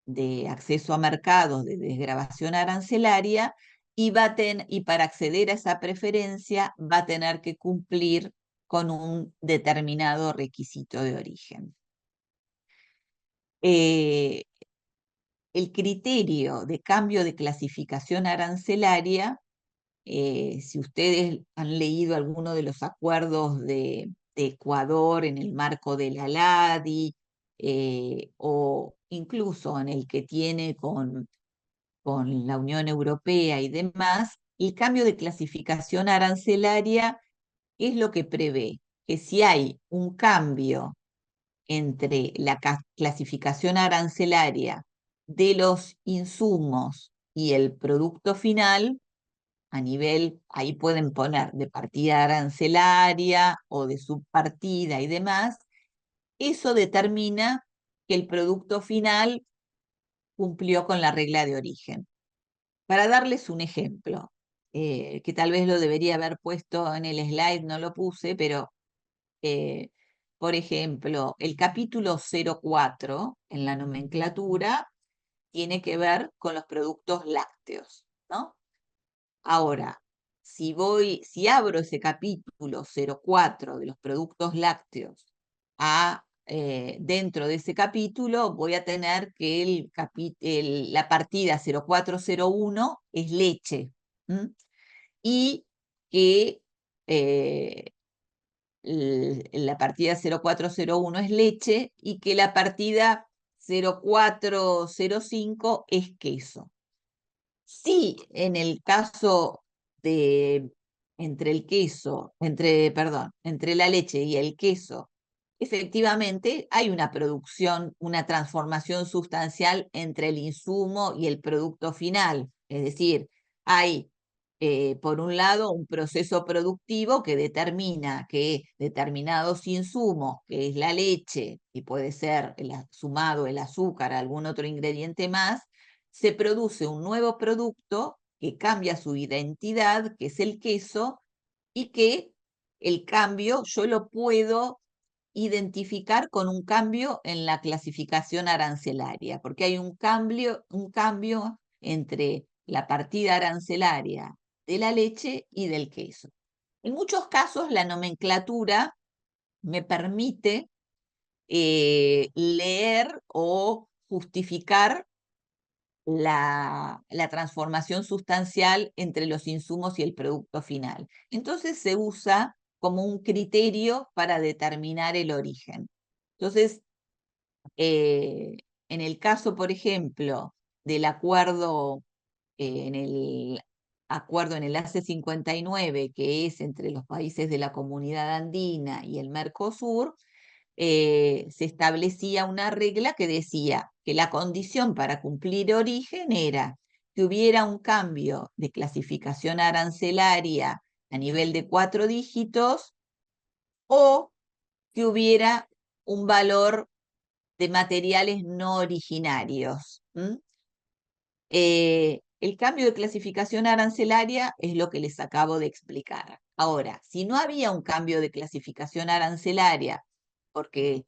de acceso a mercados de desgravación arancelaria, y para acceder a esa preferencia va a tener que cumplir con un determinado requisito de origen. Eh, el criterio de cambio de clasificación arancelaria, si ustedes han leído alguno de los acuerdos de Ecuador en el marco de la LADI, o incluso en el que tiene con la Unión Europea y demás, el cambio de clasificación arancelaria es lo que prevé que si hay un cambio entre la clasificación arancelaria de los insumos y el producto final, a nivel, ahí pueden poner de partida arancelaria o de subpartida y demás, eso determina que el producto final cumplió con la regla de origen. Para darles un ejemplo, que tal vez lo debería haber puesto en el slide, no lo puse, pero por ejemplo, el capítulo 04 en la nomenclatura tiene que ver con los productos lácteos, ¿no? Ahora, si abro ese capítulo 04 de los productos lácteos dentro de ese capítulo, voy a tener que la partida 0401 es leche, ¿m? Y que eh, la partida 0401 es leche y que la partida 0405 es queso. Sí, en el caso de entre la leche y el queso, efectivamente hay una producción, una transformación sustancial entre el insumo y el producto final. Es decir, hay, por un lado, un proceso productivo que determina que determinados insumos, que es la leche, y puede ser sumado el azúcar, algún otro ingrediente más, se produce un nuevo producto que cambia su identidad, que es el queso, y que el cambio yo lo puedo identificar con un cambio en la clasificación arancelaria, porque hay un cambio entre la partida arancelaria de la leche y del queso. En muchos casos la nomenclatura me permite leer o justificar la transformación sustancial entre los insumos y el producto final. Entonces se usa como un criterio para determinar el origen. Entonces, en el caso, por ejemplo, del acuerdo, en el acuerdo en el ACE 59, que es entre los países de la Comunidad Andina y el Mercosur, se establecía una regla que decía que la condición para cumplir origen era que hubiera un cambio de clasificación arancelaria a nivel de 4 dígitos o que hubiera un valor de materiales no originarios. El cambio de clasificación arancelaria es lo que les acabo de explicar. Ahora, si no había un cambio de clasificación arancelaria, porque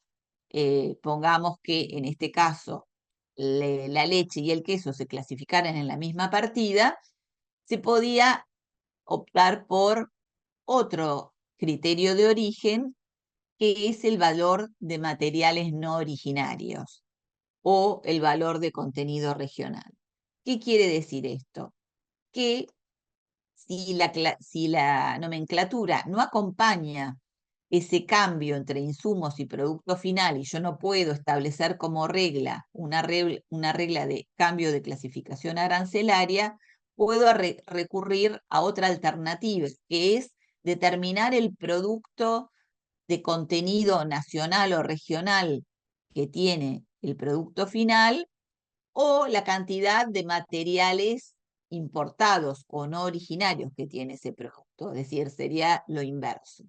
pongamos que en este caso la leche y el queso se clasificaran en la misma partida, se podía optar por otro criterio de origen, que es el valor de materiales no originarios o el valor de contenido regional. ¿Qué quiere decir esto? Que si la nomenclatura no acompaña ese cambio entre insumos y producto final, y yo no puedo establecer como regla una regla de cambio de clasificación arancelaria, puedo recurrir a otra alternativa, que es determinar el producto de contenido nacional o regional que tiene el producto final o la cantidad de materiales importados o no originarios que tiene ese producto, es decir, sería lo inverso.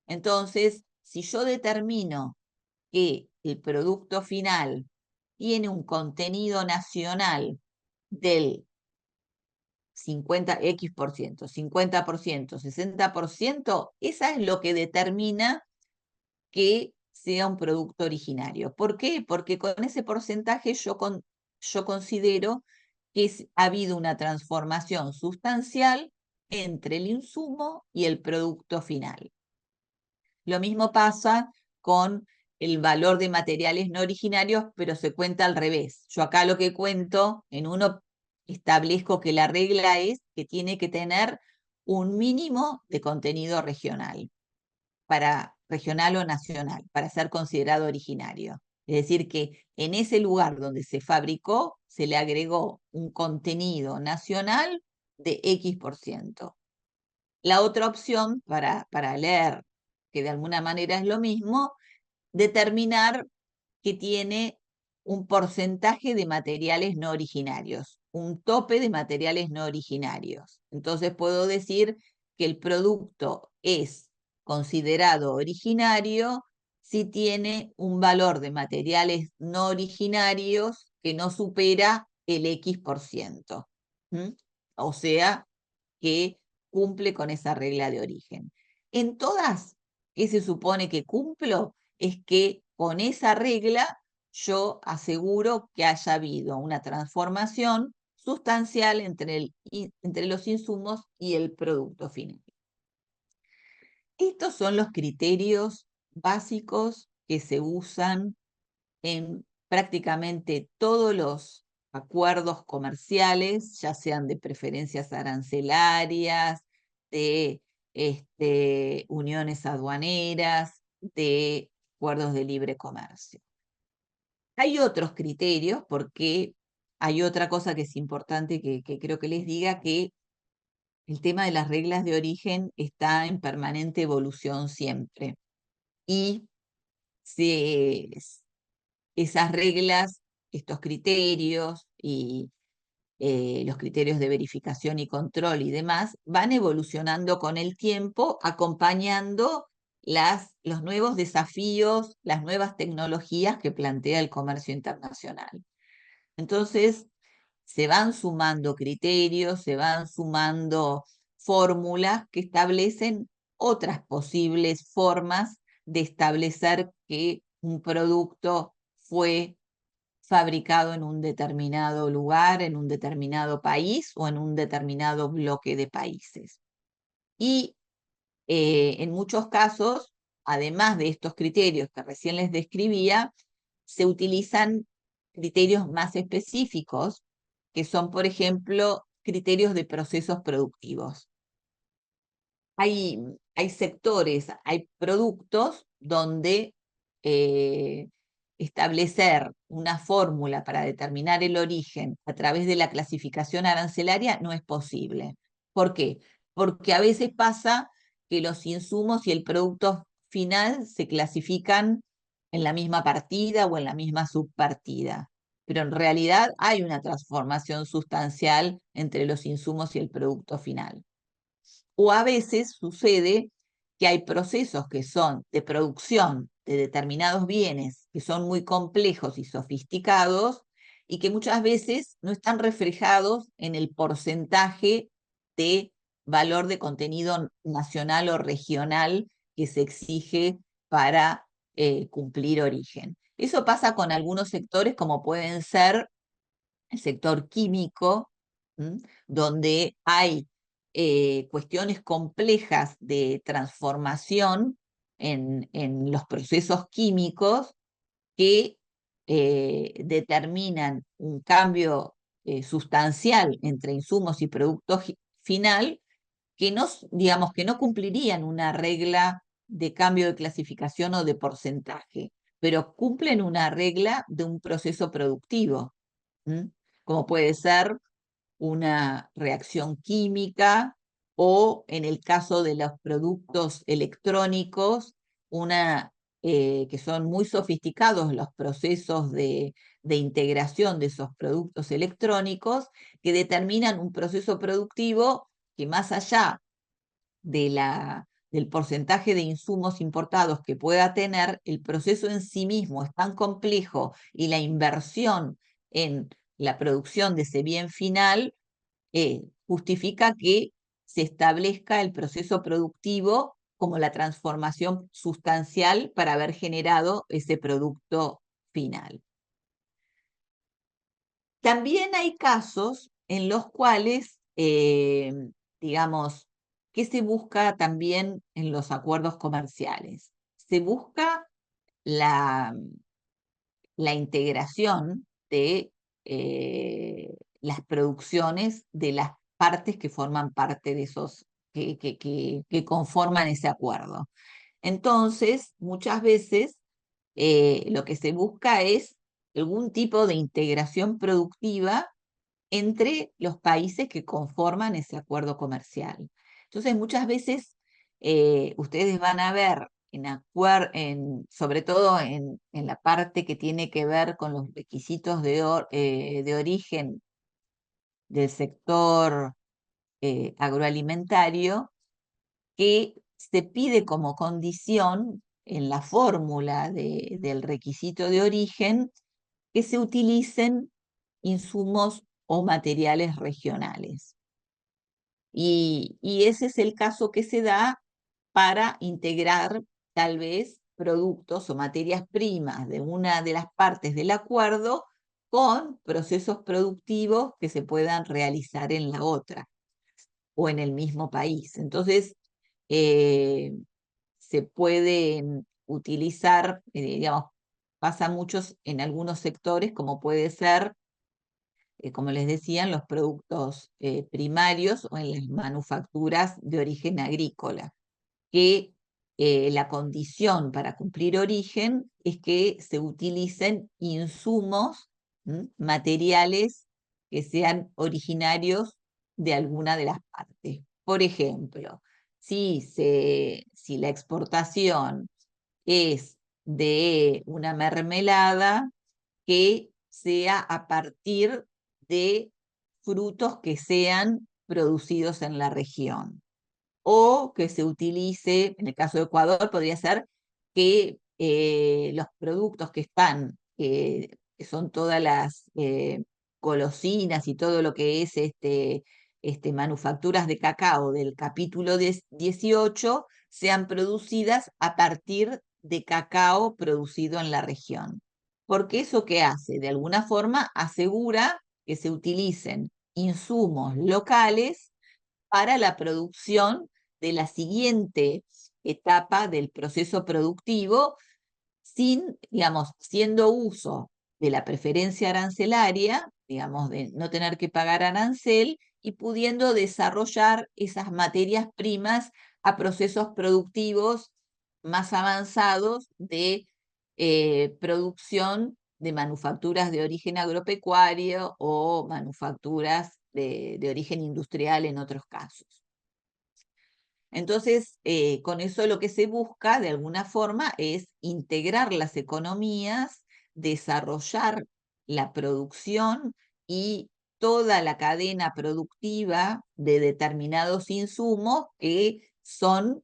Entonces, si yo determino que el producto final tiene un contenido nacional del 50%, 60%, esa es lo que determina que sea un producto originario. ¿Por qué? Porque con ese porcentaje yo considero que ha habido una transformación sustancial entre el insumo y el producto final. Lo mismo pasa con el valor de materiales no originarios, pero se cuenta al revés. Yo acá lo que cuento, en uno establezco que la regla es que tiene que tener un mínimo de contenido regional regional o nacional, para ser considerado originario. Es decir, que en ese lugar donde se fabricó, se le agregó un contenido nacional de X%. La otra opción, para leer, que de alguna manera es lo mismo, determinar que tiene un porcentaje de materiales no originarios, un tope de materiales no originarios. Entonces puedo decir que el producto es considerado originario si tiene un valor de materiales no originarios que no supera el X%. O sea, que cumple con esa regla de origen. En todas, ¿qué se supone que cumplo? Es que con esa regla yo aseguro que haya habido una transformación sustancial entre los insumos y el producto final. Estos son los criterios básicos que se usan en prácticamente todos los acuerdos comerciales, ya sean de preferencias arancelarias, de uniones aduaneras, de acuerdos de libre comercio. Hay otros criterios porque hay otra cosa que es importante que creo que les diga, que el tema de las reglas de origen está en permanente evolución siempre. Y se, esas reglas, estos criterios y los criterios de verificación y control y demás van evolucionando con el tiempo, acompañando los nuevos desafíos, las nuevas tecnologías que plantea el comercio internacional. Entonces, se van sumando criterios, se van sumando fórmulas que establecen otras posibles formas de establecer que un producto fue fabricado en un determinado lugar, en un determinado país o en un determinado bloque de países. Y en muchos casos, además de estos criterios que recién les describía, se utilizan criterios más específicos, que son, por ejemplo, criterios de procesos productivos. Hay sectores, hay productos donde eh, establecer una fórmula para determinar el origen a través de la clasificación arancelaria no es posible. ¿Por qué? Porque a veces pasa que los insumos y el producto final se clasifican en la misma partida o en la misma subpartida, pero en realidad hay una transformación sustancial entre los insumos y el producto final. O a veces sucede que hay procesos que son de producción de determinados bienes que son muy complejos y sofisticados y que muchas veces no están reflejados en el porcentaje de valor de contenido nacional o regional que se exige para cumplir origen. Eso pasa con algunos sectores como pueden ser el sector químico, donde hay cuestiones complejas de transformación en los procesos químicos que determinan un cambio sustancial entre insumos y producto final que no, digamos, que no cumplirían una regla de cambio de clasificación o de porcentaje, pero cumplen una regla de un proceso productivo. ¿Mm? Como puede ser una reacción química o, en el caso de los productos electrónicos, que son muy sofisticados los procesos de integración de esos productos electrónicos, que determinan un proceso productivo que, más allá del porcentaje de insumos importados que pueda tener, el proceso en sí mismo es tan complejo y la inversión en la producción de ese bien final justifica que se establezca el proceso productivo como la transformación sustancial para haber generado ese producto final. También hay casos en los cuales, digamos, ¿qué se busca también en los acuerdos comerciales? Se busca la, la integración de las producciones de las partes que forman parte de esos, que conforman ese acuerdo. Entonces, muchas veces lo que se busca es algún tipo de integración productiva entre los países que conforman ese acuerdo comercial. Entonces, muchas veces ustedes van a ver, sobre todo en la parte que tiene que ver con los requisitos de origen del sector agroalimentario, que se pide como condición en la fórmula del requisito de origen que se utilicen insumos o materiales regionales. Y ese es el caso que se da para integrar tal vez productos o materias primas de una de las partes del acuerdo con procesos productivos que se puedan realizar en la otra o en el mismo país. Entonces, eh, se pueden utilizar, digamos, pasa muchos en algunos sectores, como puede ser, como les decía, en los productos primarios o en las manufacturas de origen agrícola, que la condición para cumplir origen es que se utilicen insumos, materiales que sean originarios de alguna de las partes. Por ejemplo, si la exportación es de una mermelada, que sea a partir de frutos que sean producidos en la región. O que se utilice, en el caso de Ecuador, podría ser que los productos que están, que son todas las golosinas y todo lo que es manufacturas de cacao del capítulo 18, sean producidas a partir de cacao producido en la región. porque eso que hace, de alguna forma, asegura que se utilicen insumos locales para la producción de la siguiente etapa del proceso productivo, sin, digamos, siendo uso de la preferencia arancelaria, digamos, de no tener que pagar arancel y pudiendo desarrollar esas materias primas a procesos productivos más avanzados de producción de manufacturas de origen agropecuario o manufacturas de origen industrial en otros casos. Entonces, con eso lo que se busca de alguna forma es integrar las economías, desarrollar la producción y toda la cadena productiva de determinados insumos que son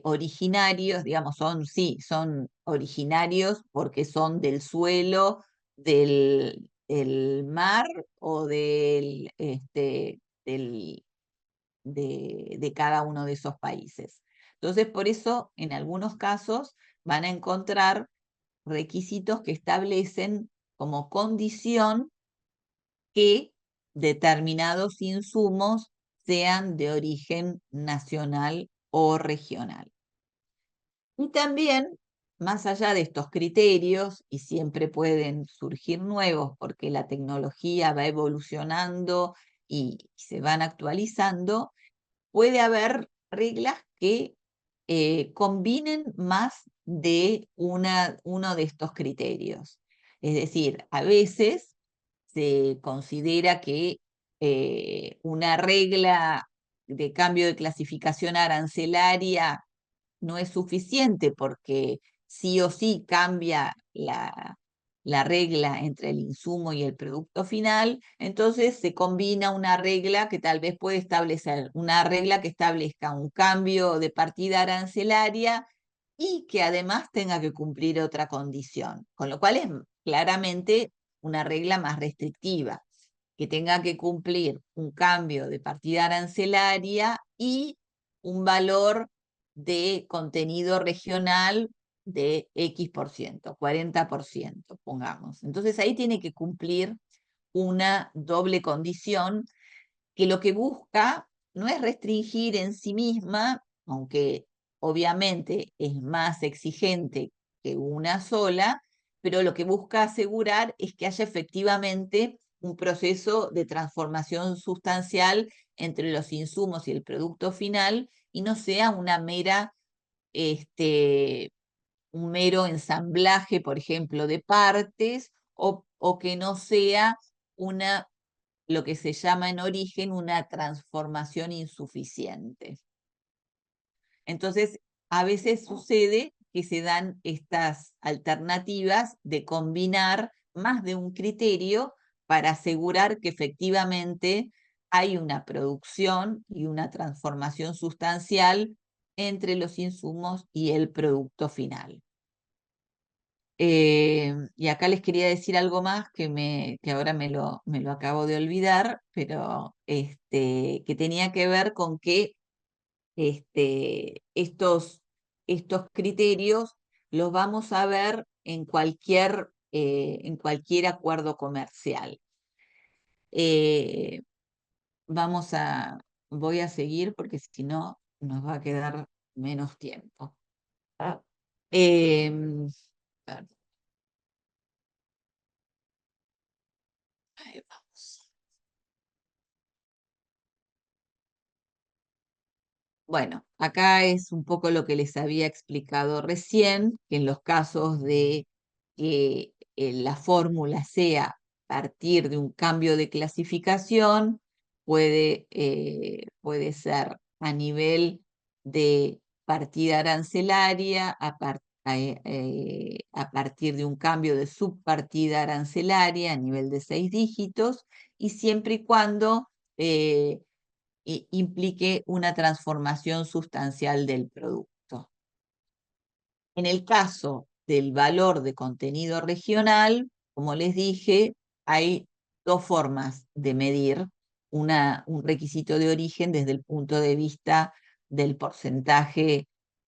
originarios, digamos, sí, son originarios porque son del suelo, del mar o de cada uno de esos países. Entonces, por eso, en algunos casos, van a encontrar requisitos que establecen como condición que determinados insumos sean de origen nacional o regional. Y también, más allá de estos criterios, y siempre pueden surgir nuevos porque la tecnología va evolucionando y se van actualizando, puede haber reglas que combinen más de uno de estos criterios. Es decir, a veces se considera que una regla de cambio de clasificación arancelaria no es suficiente porque sí o sí cambia la regla entre el insumo y el producto final, entonces se combina una regla que tal vez puede establecer, una regla que establezca un cambio de partida arancelaria y que además tenga que cumplir otra condición, con lo cual es claramente una regla más restrictiva, que tenga que cumplir un cambio de partida arancelaria y un valor de contenido regional de X%, 40%, pongamos. Entonces ahí tiene que cumplir una doble condición que lo que busca no es restringir en sí misma, aunque obviamente es más exigente que una sola, pero lo que busca asegurar es que haya efectivamente un proceso de transformación sustancial entre los insumos y el producto final y no sea un mero ensamblaje, por ejemplo, de partes o que no sea lo que se llama en origen una transformación insuficiente. Entonces, a veces sucede que se dan estas alternativas de combinar más de un criterio para asegurar que efectivamente hay una producción y una transformación sustancial entre los insumos y el producto final. Y acá les quería decir algo más que ahora me lo acabo de olvidar, pero que tenía que ver con que estos criterios los vamos a ver en cualquier acuerdo comercial. Eh, vamos a, Voy a seguir porque si no nos va a quedar menos tiempo. Em, perdón, ahí vamos. Bueno, acá es un poco lo que les había explicado recién, que en los casos de que la fórmula sea a partir de un cambio de clasificación, puede ser a nivel de partida arancelaria, a partir de un cambio de subpartida arancelaria a nivel de 6 dígitos, y siempre y cuando implique una transformación sustancial del producto. En el caso del valor de contenido regional, como les dije, hay dos formas de medir un requisito de origen desde el punto de vista del porcentaje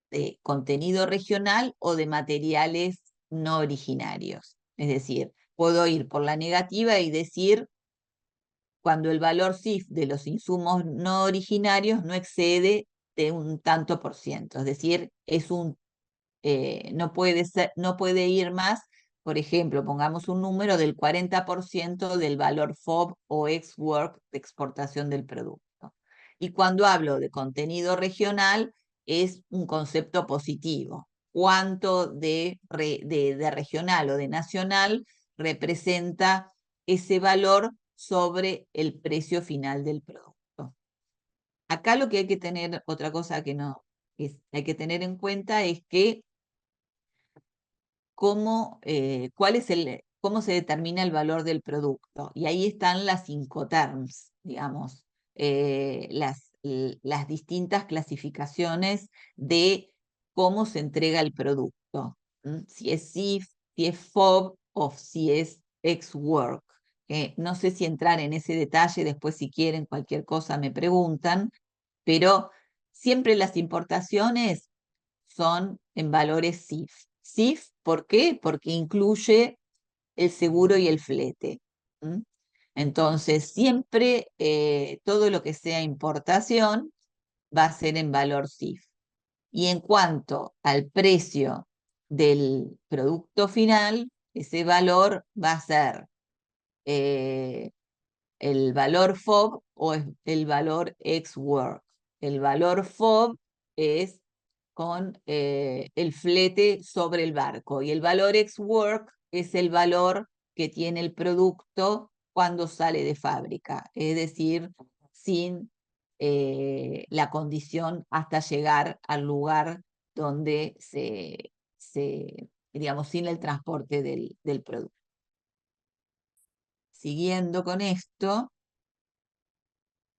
de contenido regional o de materiales no originarios. Es decir, puedo ir por la negativa y decir cuando el valor CIF de los insumos no originarios no excede de un tanto por ciento. Es decir, no puede ser, no puede ir más, por ejemplo, pongamos un número del 40% del valor FOB o ex-work de exportación del producto. Y cuando hablo de contenido regional, es un concepto positivo. ¿Cuánto de regional o de nacional representa ese valor sobre el precio final del producto? Acá lo que hay que tener, otra cosa que no hay que tener en cuenta es que cómo se determina el valor del producto. Y ahí están las Incoterms, digamos, las distintas clasificaciones de cómo se entrega el producto. Si es CIF, si es FOB o si es ex-work. No sé si entrar en ese detalle, después si quieren cualquier cosa me preguntan, pero siempre las importaciones son en valores CIF. CIF, ¿por qué? Porque incluye el seguro y el flete. Entonces, siempre todo lo que sea importación va a ser en valor CIF. Y en cuanto al precio del producto final, ese valor va a ser eh, el valor FOB o es el valor ex-work. El valor FOB es con el flete sobre el barco y el valor ex-work es el valor que tiene el producto cuando sale de fábrica, es decir, sin la condición hasta llegar al lugar donde digamos, sin el transporte del producto. Siguiendo con esto,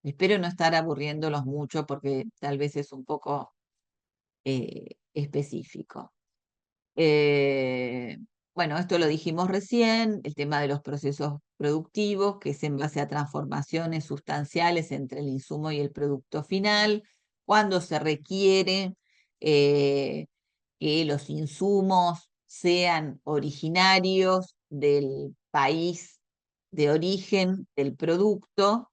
espero no estar aburriéndolos mucho porque tal vez es un poco específico. Eh, bueno, esto lo dijimos recién, el tema de los procesos productivos, que es en base a transformaciones sustanciales entre el insumo y el producto final, cuando se requiere eh, que los insumos sean originarios del país de origen del producto,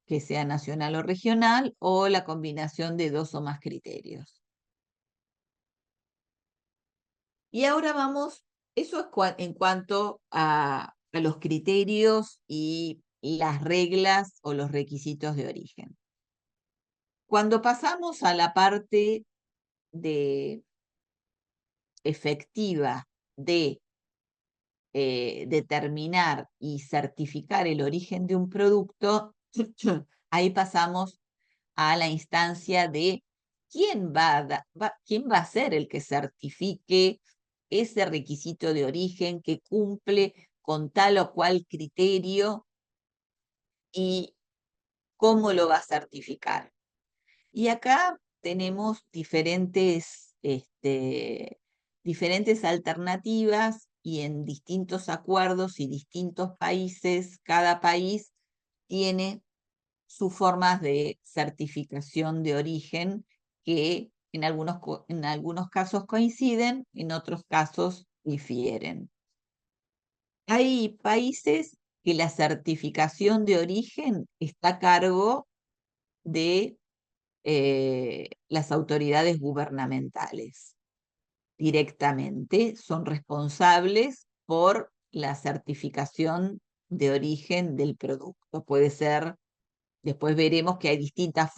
que sea nacional o regional, o la combinación de dos o más criterios. Y ahora vamos, eso es en cuanto a los criterios y las reglas o los requisitos de origen. Cuando pasamos a la parte de efectiva de determinar y certificar el origen de un producto, ahí pasamos a la instancia de quién va a ser el que certifique ese requisito de origen que cumple con tal o cual criterio y cómo lo va a certificar. Y acá tenemos diferentes alternativas y en distintos acuerdos y distintos países, cada país tiene sus formas de certificación de origen que en algunos casos coinciden, en otros casos difieren. Hay países que la certificación de origen está a cargo de las autoridades gubernamentales. Directamente son responsables por la certificación de origen del producto. Puede ser. Después veremos que hay distintas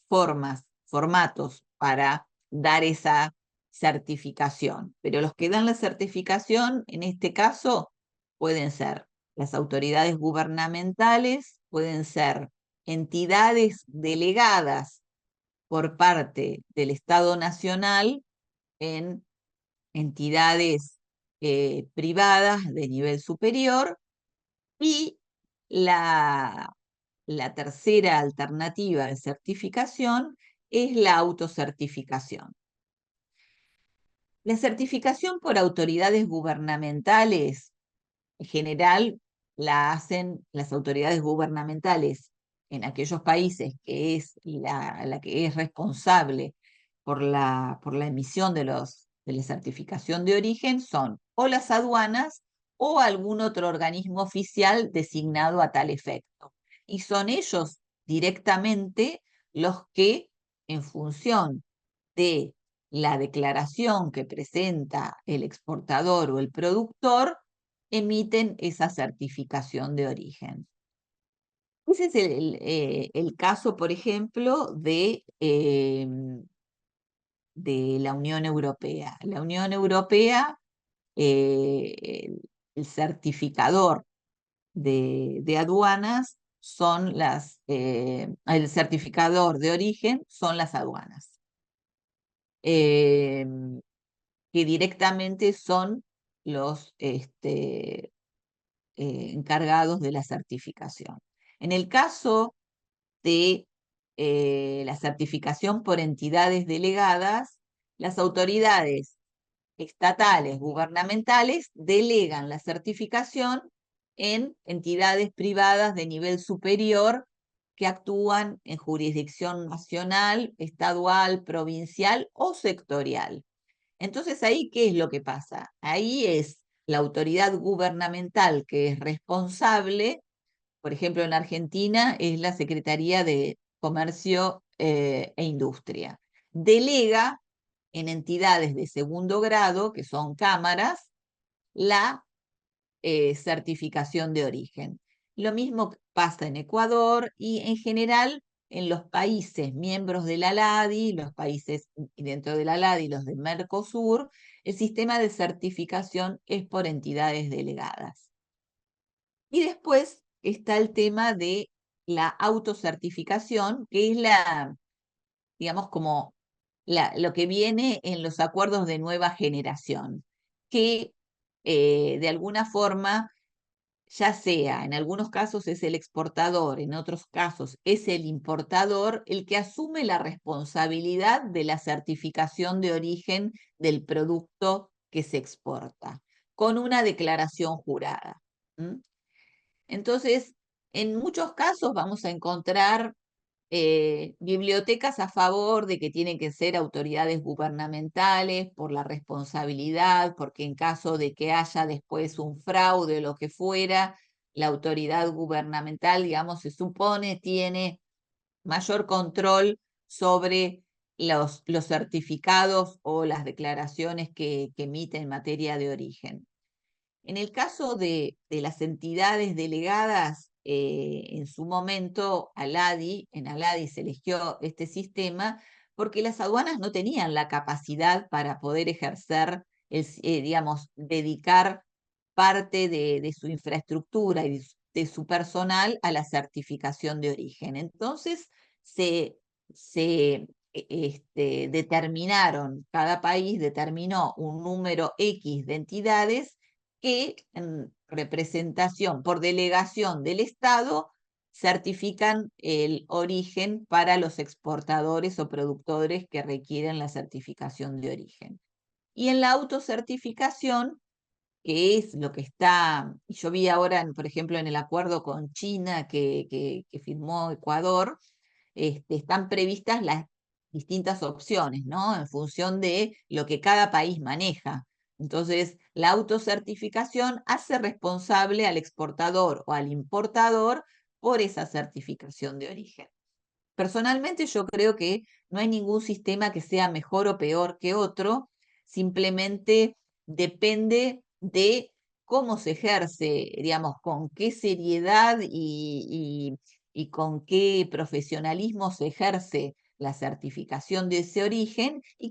formatos para dar esa certificación, pero los que dan la certificación, en este caso, pueden ser las autoridades gubernamentales, pueden ser entidades delegadas por parte del Estado Nacional en entidades privadas de nivel superior y la la tercera alternativa de certificación es la autocertificación. La certificación por autoridades gubernamentales, en general, la hacen las autoridades gubernamentales en aquellos países que es la que es responsable por la emisión de la certificación de origen son o las aduanas o algún otro organismo oficial designado a tal efecto. Y son ellos directamente los que, en función de la declaración que presenta el exportador o el productor, emiten esa certificación de origen. Ese es el caso, por ejemplo, de la Unión Europea. La Unión Europea, el certificador de aduanas el certificador de origen son las aduanas, eh, que directamente son los encargados de la certificación. En el caso de la certificación por entidades delegadas, las autoridades estatales, gubernamentales, delegan la certificación en entidades privadas de nivel superior que actúan en jurisdicción nacional, estadual, provincial o sectorial. Entonces, ahí, ¿qué es lo que pasa? Ahí es la autoridad gubernamental que es responsable. Por ejemplo, en Argentina es la Secretaría de Comercio e Industria. Delega en entidades de segundo grado, que son cámaras, la certificación de origen. Lo mismo pasa en Ecuador y en general en los países miembros de la LADI, los países dentro de la LADI, los de Mercosur, el sistema de certificación es por entidades delegadas. Y después está el tema de la autocertificación, que es digamos, como lo que viene en los acuerdos de nueva generación, que de alguna forma, ya sea en algunos casos es el exportador, en otros casos es el importador, el que asume la responsabilidad de la certificación de origen del producto que se exporta, con una declaración jurada. ¿Mm? Entonces, en muchos casos vamos a encontrar bibliotecas a favor de que tienen que ser autoridades gubernamentales por la responsabilidad, porque en caso de que haya después un fraude o lo que fuera, la autoridad gubernamental, digamos, se supone tiene mayor control sobre los certificados o las declaraciones que emite en materia de origen. En el caso de las entidades delegadas, en su momento, en ALADI se eligió este sistema porque las aduanas no tenían la capacidad para poder ejercer, digamos, dedicar parte de su infraestructura y de su personal a la certificación de origen. Entonces, cada país determinó un número X de entidades que en representación, por delegación del Estado, certifican el origen para los exportadores o productores que requieren la certificación de origen. Y en la autocertificación, que es lo que está, yo vi ahora, por ejemplo, en el acuerdo con China que firmó Ecuador, están previstas las distintas opciones, ¿no? En función de lo que cada país maneja. Entonces, la autocertificación hace responsable al exportador o al importador por esa certificación de origen. Personalmente, yo creo que no hay ningún sistema que sea mejor o peor que otro, simplemente depende de cómo se ejerce, digamos, con qué seriedad y con qué profesionalismo se ejerce la certificación de ese origen y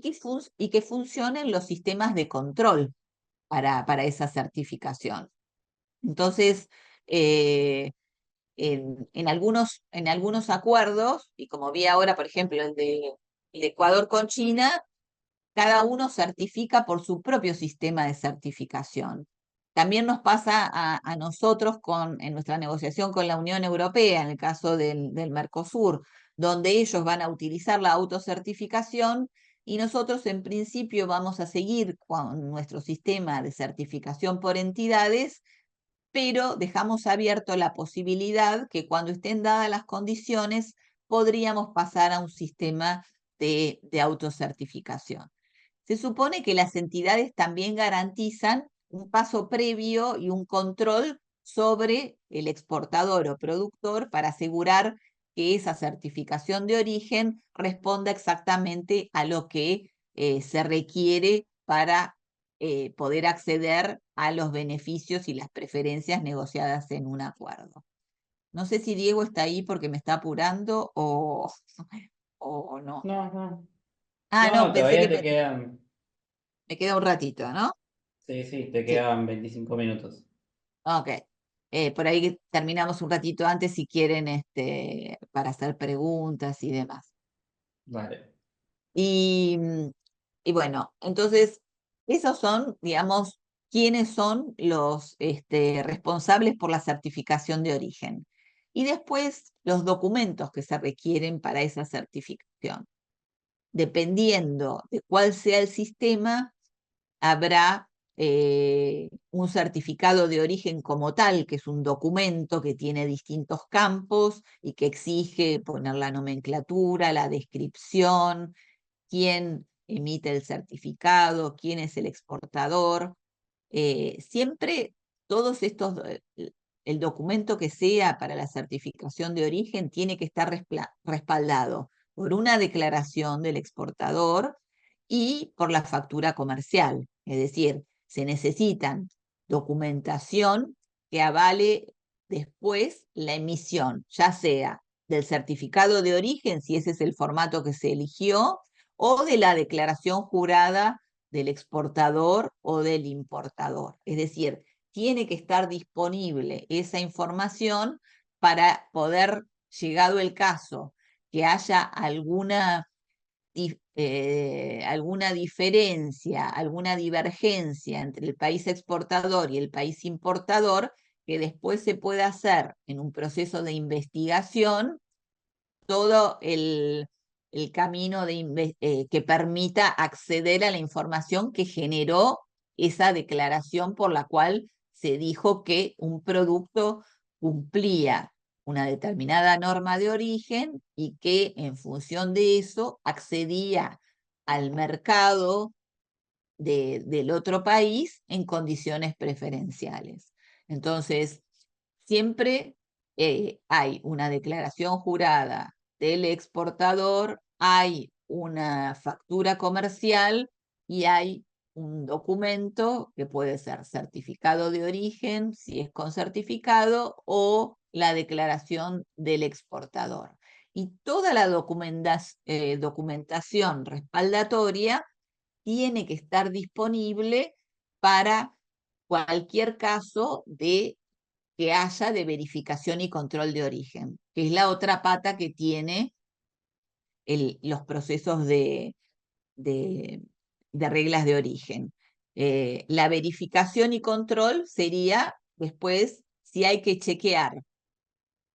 que funcionen los sistemas de control para esa certificación. Entonces, en algunos acuerdos, y como vi ahora, por ejemplo, el de Ecuador con China, cada uno certifica por su propio sistema de certificación. También nos pasa a nosotros en nuestra negociación con la Unión Europea, en el caso del Mercosur, donde ellos van a utilizar la autocertificación y nosotros en principio vamos a seguir con nuestro sistema de certificación por entidades, pero dejamos abierto la posibilidad que cuando estén dadas las condiciones podríamos pasar a un sistema de autocertificación. Se supone que las entidades también garantizan un paso previo y un control sobre el exportador o productor para asegurar que esa certificación de origen responda exactamente a lo que se requiere para poder acceder a los beneficios y las preferencias negociadas en un acuerdo. No sé si Diego está ahí porque me está apurando o no. No, no. Ah, No, no, no, pensé todavía que te quedan, me queda un ratito, ¿no? sí, sí, te Sí, quedan 25 minutos. ok. Por ahí terminamos un ratito antes si quieren para hacer preguntas y demás. Vale. Y, y bueno, entonces, esos son, digamos, quiénes son los responsables por la certificación de origen. Y después, los documentos que se requieren para esa certificación. Dependiendo de cuál sea el sistema, habrá un certificado de origen como tal, que es un documento que tiene distintos campos y que exige poner la nomenclatura, la descripción, quién emite el certificado, quién es el exportador. Siempre todos estos, el documento que sea para la certificación de origen tiene que estar respaldado por una declaración del exportador y por la factura comercial. Es decir, se necesitan documentación que avale después la emisión, ya sea del certificado de origen, si ese es el formato que se eligió, o de la declaración jurada del exportador o del importador. Es decir, tiene que estar disponible esa información para poder, llegado el caso, que haya alguna diferencia, alguna divergencia entre el país exportador y el país importador, que después se pueda hacer en un proceso de investigación todo el camino que permita acceder a la información que generó esa declaración por la cual se dijo que un producto cumplía una determinada norma de origen y que en función de eso accedía al mercado del otro país en condiciones preferenciales. Entonces, siempre hay una declaración jurada del exportador, hay una factura comercial y hay un documento que puede ser certificado de origen, si es con certificado, o la declaración del exportador. Y toda la documentación respaldatoria tiene que estar disponible para cualquier caso de que haya de verificación y control de origen, que es la otra pata que tiene los procesos de, de reglas de origen. La verificación y control sería después si hay que chequear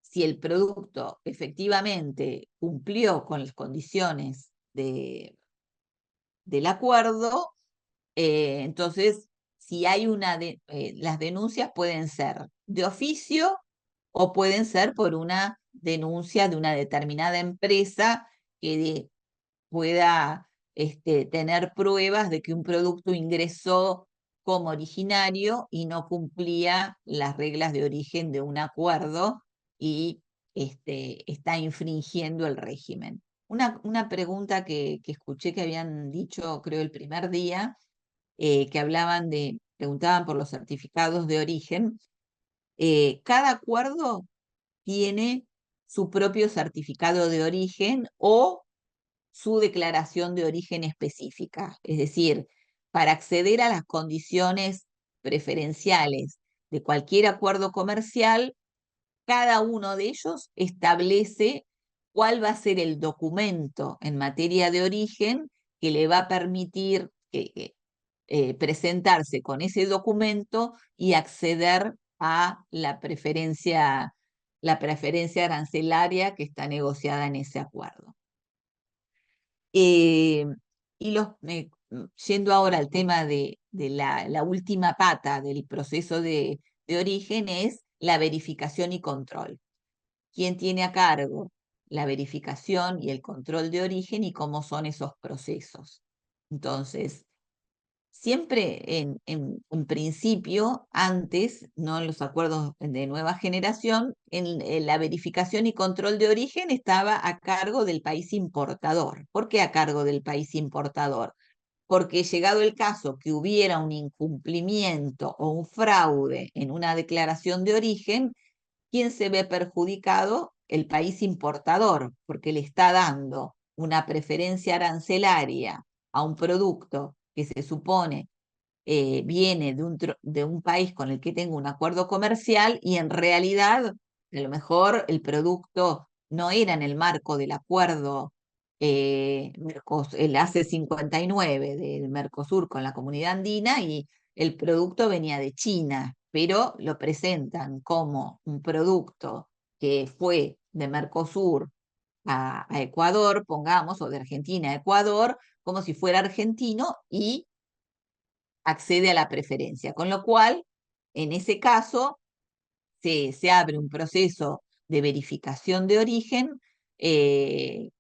si el producto efectivamente cumplió con las condiciones del acuerdo. Entonces, si hay las denuncias pueden ser de oficio o pueden ser por una denuncia de una determinada empresa que pueda tener pruebas de que un producto ingresó como originario y no cumplía las reglas de origen de un acuerdo y está infringiendo el régimen. Una pregunta que escuché que habían dicho, creo, el primer día, que preguntaban por los certificados de origen. Cada acuerdo tiene su propio certificado de origen o su declaración de origen específica. Es decir, para acceder a las condiciones preferenciales de cualquier acuerdo comercial, cada uno de ellos establece cuál va a ser el documento en materia de origen que le va a permitir presentarse con ese documento y acceder a la preferencia arancelaria que está negociada en ese acuerdo. Eh, Yendo ahora al tema de la última pata del proceso de origen es la verificación y control. ¿Quién tiene a cargo la verificación y el control de origen y cómo son esos procesos? Entonces, siempre en principio, antes, no en los acuerdos de nueva generación, en la verificación y control de origen estaba a cargo del país importador. ¿Por qué a cargo del país importador? Porque llegado el caso que hubiera un incumplimiento o un fraude en una declaración de origen, ¿quién se ve perjudicado? El país importador, porque le está dando una preferencia arancelaria a un producto que se supone viene de un país con el que tengo un acuerdo comercial y en realidad a lo mejor el producto no era en el marco del acuerdo, el ACE 59 del Mercosur con la Comunidad Andina, y el producto venía de China, pero lo presentan como un producto que fue de Mercosur a Ecuador, pongamos, o de Argentina a Ecuador, como si fuera argentino, y accede a la preferencia. Con lo cual, en ese caso, se abre un proceso de verificación de origen, eh,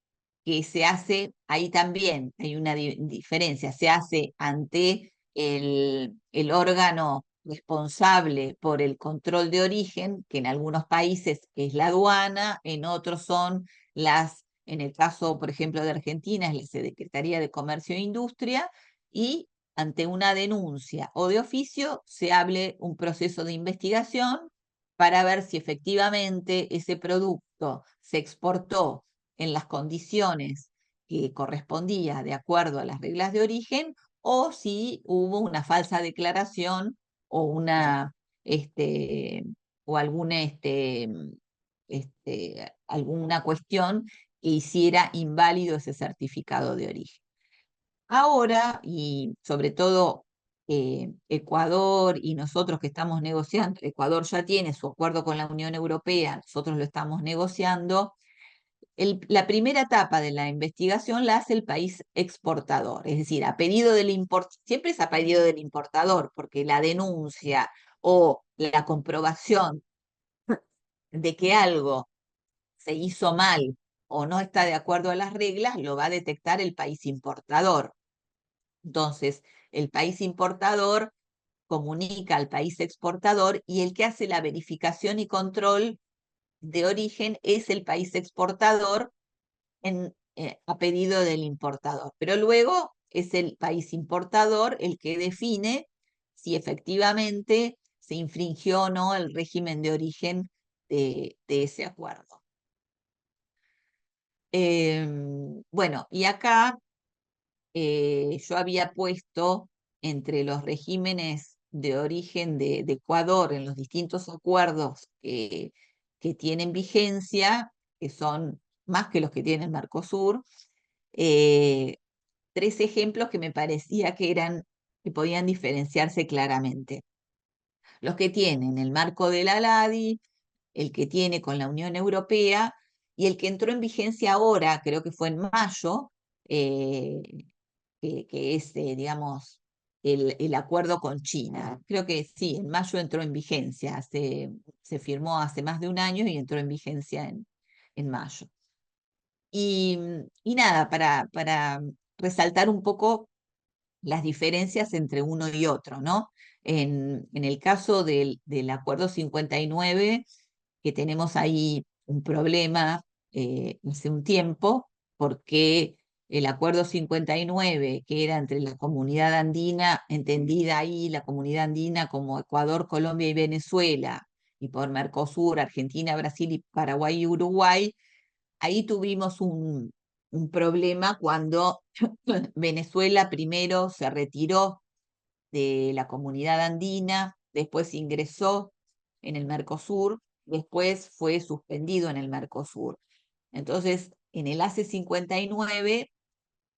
que se hace, ahí también hay una diferencia, se hace ante el órgano responsable por el control de origen, que en algunos países es la aduana, en otros son en el caso, por ejemplo, de Argentina, es la Secretaría de Comercio e Industria, y ante una denuncia o de oficio se hable un proceso de investigación para ver si efectivamente ese producto se exportó en las condiciones que correspondía de acuerdo a las reglas de origen, o si hubo una falsa declaración o una este, o alguna alguna cuestión que hiciera inválido ese certificado de origen. Ahora, y sobre todo Ecuador y nosotros que estamos negociando, Ecuador ya tiene su acuerdo con la Unión Europea, nosotros lo estamos negociando. La primera etapa de la investigación la hace el país exportador, es decir, a pedido del siempre es a pedido del importador, porque la denuncia o la comprobación de que algo se hizo mal o no está de acuerdo a las reglas lo va a detectar el país importador. Entonces, el país importador comunica al país exportador, y el que hace la verificación y control de origen es el país exportador a pedido del importador. Pero luego es el país importador el que define si efectivamente se infringió o no el régimen de origen de ese acuerdo. Bueno, y acá yo había puesto entre los regímenes de origen de Ecuador en los distintos acuerdos que tienen vigencia, que son más que los que tiene el Mercosur, eh, tres ejemplos que me parecía que podían diferenciarse claramente. Los que tienen el marco de la LADI, el que tiene con la Unión Europea y el que entró en vigencia ahora, creo que fue en mayo, eh, que es, digamos, el acuerdo con China. Creo que sí, en mayo entró en vigencia, se firmó hace más de un año y entró en vigencia en mayo. Y nada, para resaltar un poco las diferencias entre uno y otro, ¿no? En el caso del Acuerdo 59, que tenemos ahí un problema hace un tiempo, porque el Acuerdo 59, que era entre la comunidad andina, entendida ahí la comunidad andina como Ecuador, Colombia y Venezuela, y por Mercosur, Argentina, Brasil y Paraguay y Uruguay, ahí tuvimos un problema cuando Venezuela primero se retiró de la comunidad andina, después ingresó en el Mercosur, después fue suspendido en el Mercosur. Entonces, en el ACE 59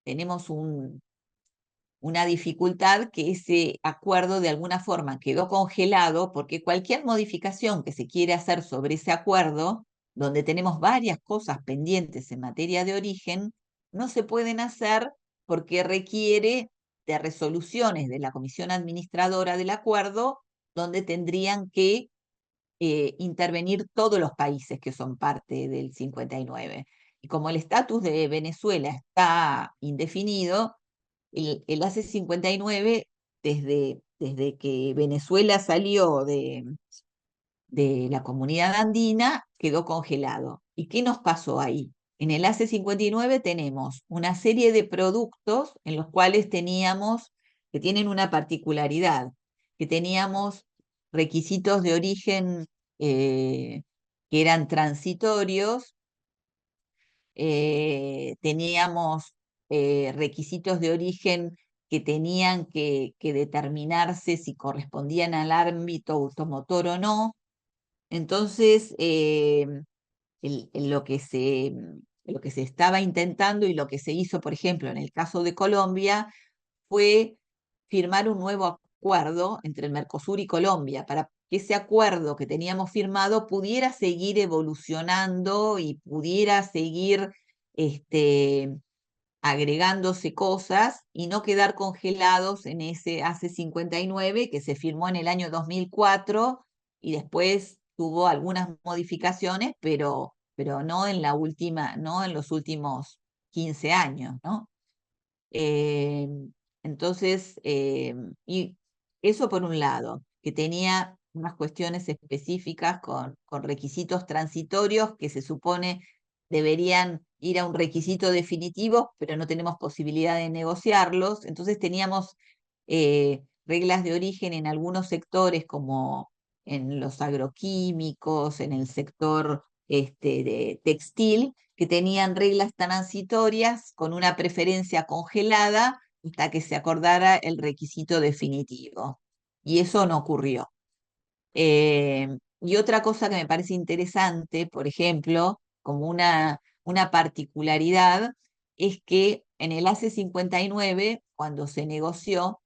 tenemos una dificultad, que ese acuerdo de alguna forma quedó congelado, porque cualquier modificación que se quiere hacer sobre ese acuerdo, donde tenemos varias cosas pendientes en materia de origen, no se pueden hacer porque requiere de resoluciones de la comisión administradora del acuerdo, donde tendrían que intervenir todos los países que son parte del 59. Y como el estatus de Venezuela está indefinido, el ACE 59 desde que Venezuela salió de la comunidad andina, quedó congelado. ¿Y qué nos pasó ahí? En el ACE 59 tenemos una serie de productos en los cuales que tienen una particularidad, que teníamos requisitos de origen que eran transitorios, teníamos requisitos de origen que tenían que determinarse si correspondían al ámbito automotor o no. Entonces, lo que se estaba intentando y lo que se hizo, por ejemplo, en el caso de Colombia, fue firmar un nuevo acuerdo entre el Mercosur y Colombia para que ese acuerdo que teníamos firmado pudiera seguir evolucionando y pudiera seguir este, agregándose cosas y no quedar congelados en ese ACE 59 que se firmó en el año 2004 y después tuvo algunas modificaciones, pero no en no en los últimos 15 años, ¿no? Eh, entonces, y eso por un lado, que tenía unas cuestiones específicas con requisitos transitorios que se supone deberían ir a un requisito definitivo, pero no tenemos posibilidad de negociarlos. Entonces teníamos reglas de origen en algunos sectores, como en los agroquímicos, en el sector de textil, que tenían reglas transitorias con una preferencia congelada hasta que se acordara el requisito definitivo. Y eso no ocurrió. Y otra cosa que me parece interesante, por ejemplo, como una particularidad, es que en el ACE 59, cuando se negoció,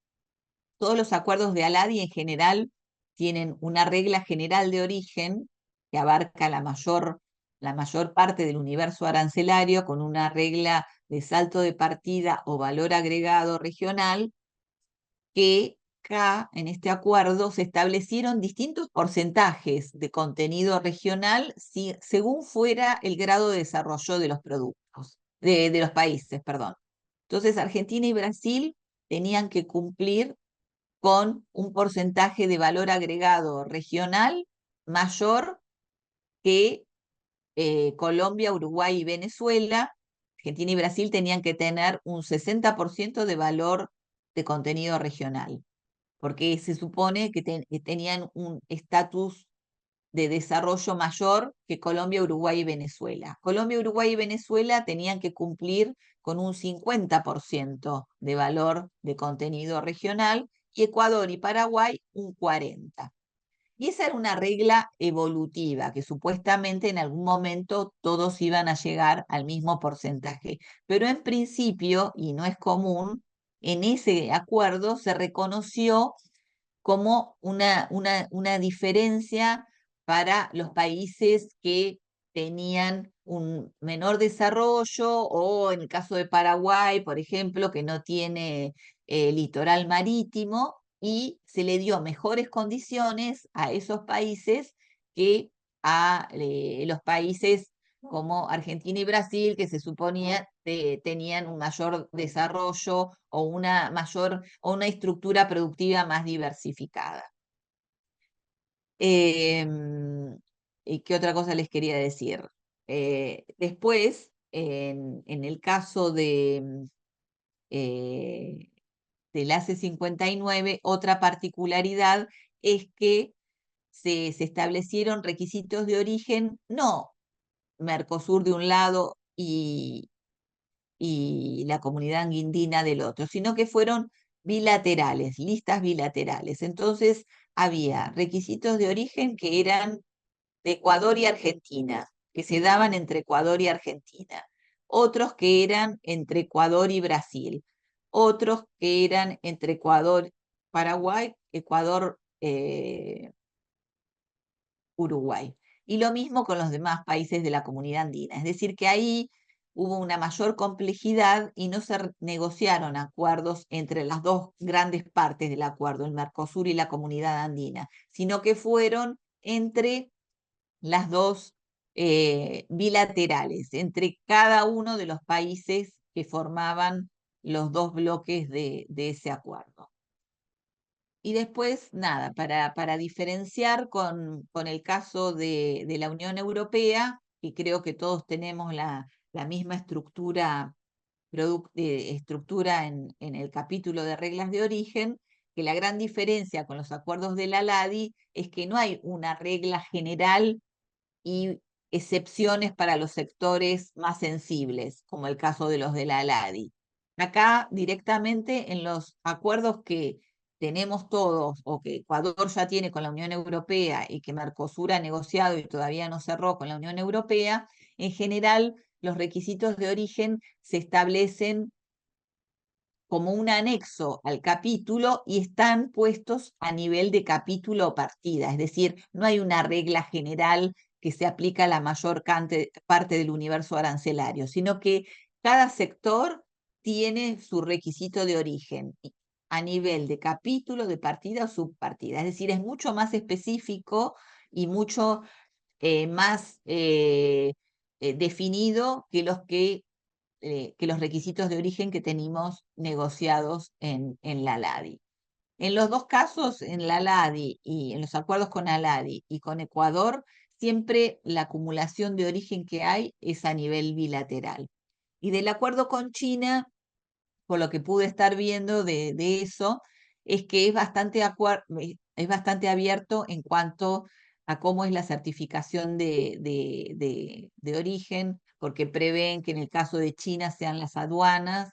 todos los acuerdos de Aladi en general tienen una regla general de origen que abarca la mayor parte del universo arancelario con una regla de salto de partida o valor agregado regional que acá en este acuerdo se establecieron distintos porcentajes de contenido regional según fuera el grado de desarrollo de los productos, de los países, perdón. Entonces Argentina y Brasil tenían que cumplir con un porcentaje de valor agregado regional mayor que Colombia, Uruguay y Venezuela. Argentina y Brasil tenían que tener un 60% de valor de contenido regional, porque se supone que tenían un estatus de desarrollo mayor que Colombia, Uruguay y Venezuela. Colombia, Uruguay y Venezuela tenían que cumplir con un 50% de valor de contenido regional y Ecuador y Paraguay un 40%. Y esa era una regla evolutiva, que supuestamente en algún momento todos iban a llegar al mismo porcentaje. Pero en principio, y no es común, en ese acuerdo se reconoció como una diferencia para los países que tenían un menor desarrollo o en el caso de Paraguay, por ejemplo, que no tiene litoral marítimo y se le dio mejores condiciones a esos países que a los países como Argentina y Brasil, que se suponía que tenían un mayor desarrollo o o una estructura productiva más diversificada. ¿Y qué otra cosa les quería decir? Después, en el caso eh, del ACE 59, otra particularidad es que se establecieron requisitos de origen, no Mercosur de un lado y la comunidad andina del otro, sino que fueron bilaterales, listas bilaterales. Entonces, había requisitos de origen que eran de Ecuador y Argentina, que se daban entre Ecuador y Argentina, otros que eran entre Ecuador y Brasil, otros que eran entre Ecuador, Paraguay, Ecuador, Uruguay. Y lo mismo con los demás países de la comunidad andina. Es decir, que ahí hubo una mayor complejidad y no se negociaron acuerdos entre las dos grandes partes del acuerdo, el Mercosur y la comunidad andina, sino que fueron entre las dos bilaterales, entre cada uno de los países que formaban los dos bloques de ese acuerdo. Y después, nada, para diferenciar con el caso de la Unión Europea, y creo que todos tenemos la misma estructura en el capítulo de reglas de origen, que la gran diferencia con los acuerdos de la LADI es que no hay una regla general y excepciones para los sectores más sensibles, como el caso de los de la LADI. Acá directamente en los acuerdos que tenemos todos o que Ecuador ya tiene con la Unión Europea y que Mercosur ha negociado y todavía no cerró con la Unión Europea, en general los requisitos de origen se establecen como un anexo al capítulo y están puestos a nivel de capítulo o partida, es decir, no hay una regla general que se aplica a la mayor parte del universo arancelario, sino que cada sector tiene su requisito de origen a nivel de capítulo, de partida o subpartida, es decir, es mucho más específico y mucho más definido que los requisitos de origen que tenemos negociados en la LADI. En los dos casos, en la LADI y en los acuerdos con la LADI y con Ecuador, siempre la acumulación de origen que hay es a nivel bilateral. Y del acuerdo con China, por lo que pude estar viendo de eso, es que es bastante abierto en cuanto a cómo es la certificación de origen, porque prevén que en el caso de China sean las aduanas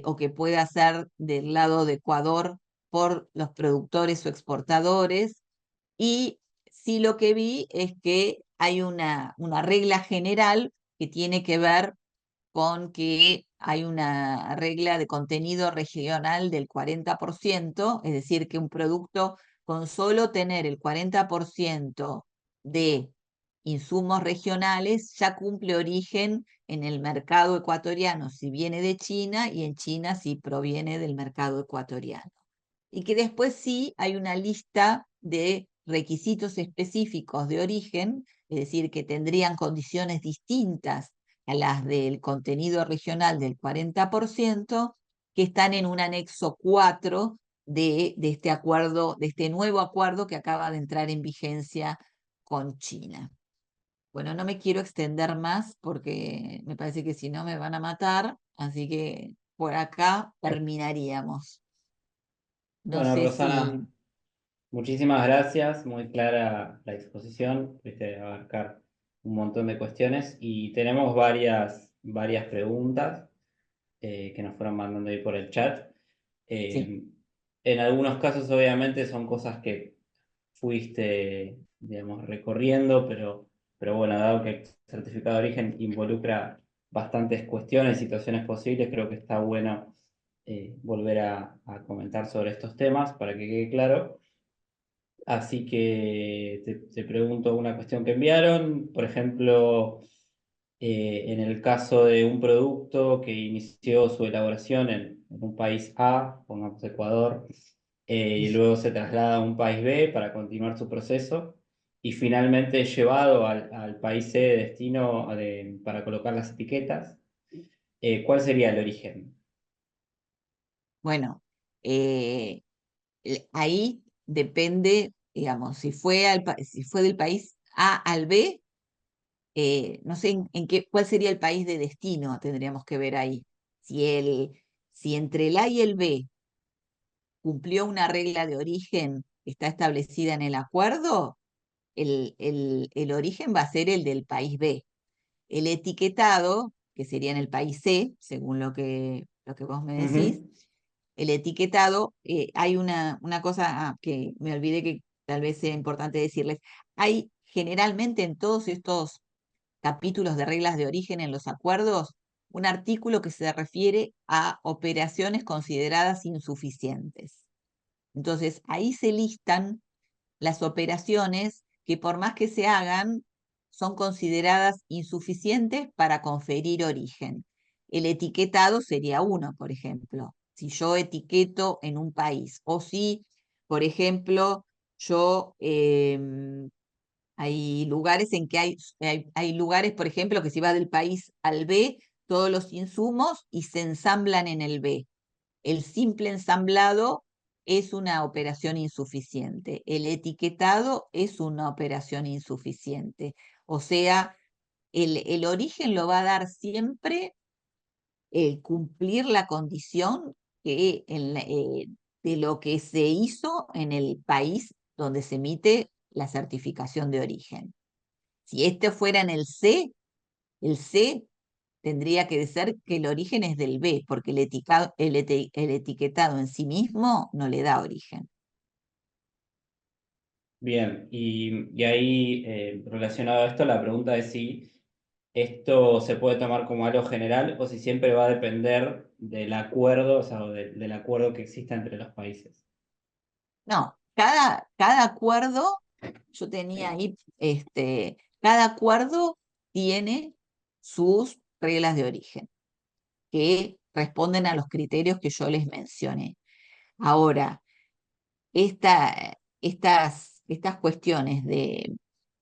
o que pueda ser del lado de Ecuador por los productores o exportadores. Y sí lo que vi es que hay una regla general que tiene que ver con que hay una regla de contenido regional del 40%, es decir, que un producto con solo tener el 40% de insumos regionales ya cumple origen en el mercado ecuatoriano si viene de China y en China si proviene del mercado ecuatoriano. Y que después sí hay una lista de requisitos específicos de origen, es decir, que tendrían condiciones distintas a las del contenido regional del 40%, que están en un anexo 4 de este acuerdo, de este nuevo acuerdo que acaba de entrar en vigencia con China. Bueno, no me quiero extender más porque me parece que si no me van a matar, así que por acá terminaríamos. No Bueno, sé si... Rosana, muchísimas gracias, muy clara la exposición, pudiste abarcar un montón de cuestiones y tenemos varias preguntas que nos fueron mandando ahí por el chat. Sí, En algunos casos, obviamente, son cosas que fuiste, digamos, recorriendo, pero bueno, dado que el certificado de origen involucra bastantes cuestiones, situaciones posibles, creo que está bueno volver a comentar sobre estos temas para que quede claro. Así que te pregunto una cuestión que enviaron, por ejemplo, en el caso de un producto que inició su elaboración en un país A, pongamos Ecuador, y luego se traslada a un país B para continuar su proceso y finalmente es llevado al país C de destino para colocar las etiquetas, ¿cuál sería el origen? bueno, eh, ahí depende, digamos, si fue del país A al B, no sé cuál sería el país de destino, tendríamos que ver ahí. Si, si entre el A y el B cumplió una regla de origen que está establecida en el acuerdo, el origen va a ser el del país B. El etiquetado, que sería en el país C, según lo que vos me decís, Ujú. el etiquetado, hay una cosa que me olvidé que tal vez sea importante decirles. Hay generalmente en todos estos capítulos de reglas de origen en los acuerdos un artículo que se refiere a operaciones consideradas insuficientes. Entonces, ahí se listan las operaciones que por más que se hagan, son consideradas insuficientes para conferir origen. El etiquetado sería uno, por ejemplo. Si yo etiqueto en un país o si, por ejemplo, yo hay lugares en que hay lugares, por ejemplo, que si va del país al B, todos los insumos y se ensamblan en el B. El simple ensamblado es una operación insuficiente. El etiquetado es una operación insuficiente. O sea, el origen lo va a dar siempre cumplir la condición de lo que se hizo en el país donde se emite la certificación de origen. Si este fuera en el C tendría que ser que el origen es del B, porque el etiquetado en sí mismo no le da origen. Bien, y ahí relacionado a esto, la pregunta es si esto se puede tomar como algo general o si siempre va a depender del acuerdo, o sea, del acuerdo que exista entre los países. No, cada acuerdo, yo tenía ahí, cada acuerdo tiene sus reglas de origen, que responden a los criterios que yo les mencioné. Ahora, estas cuestiones de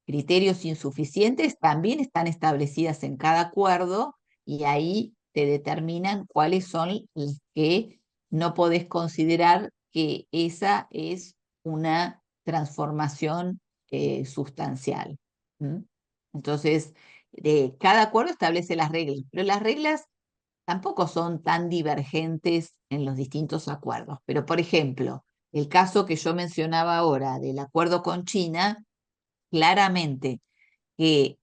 criterios insuficientes también están establecidas en cada acuerdo y ahí te determinan cuáles son los que no podés considerar que esa es una transformación sustancial. ¿Mm? Entonces, cada acuerdo establece las reglas, pero las reglas tampoco son tan divergentes en los distintos acuerdos. Pero, por ejemplo, el caso que yo mencionaba ahora del acuerdo con China, claramente que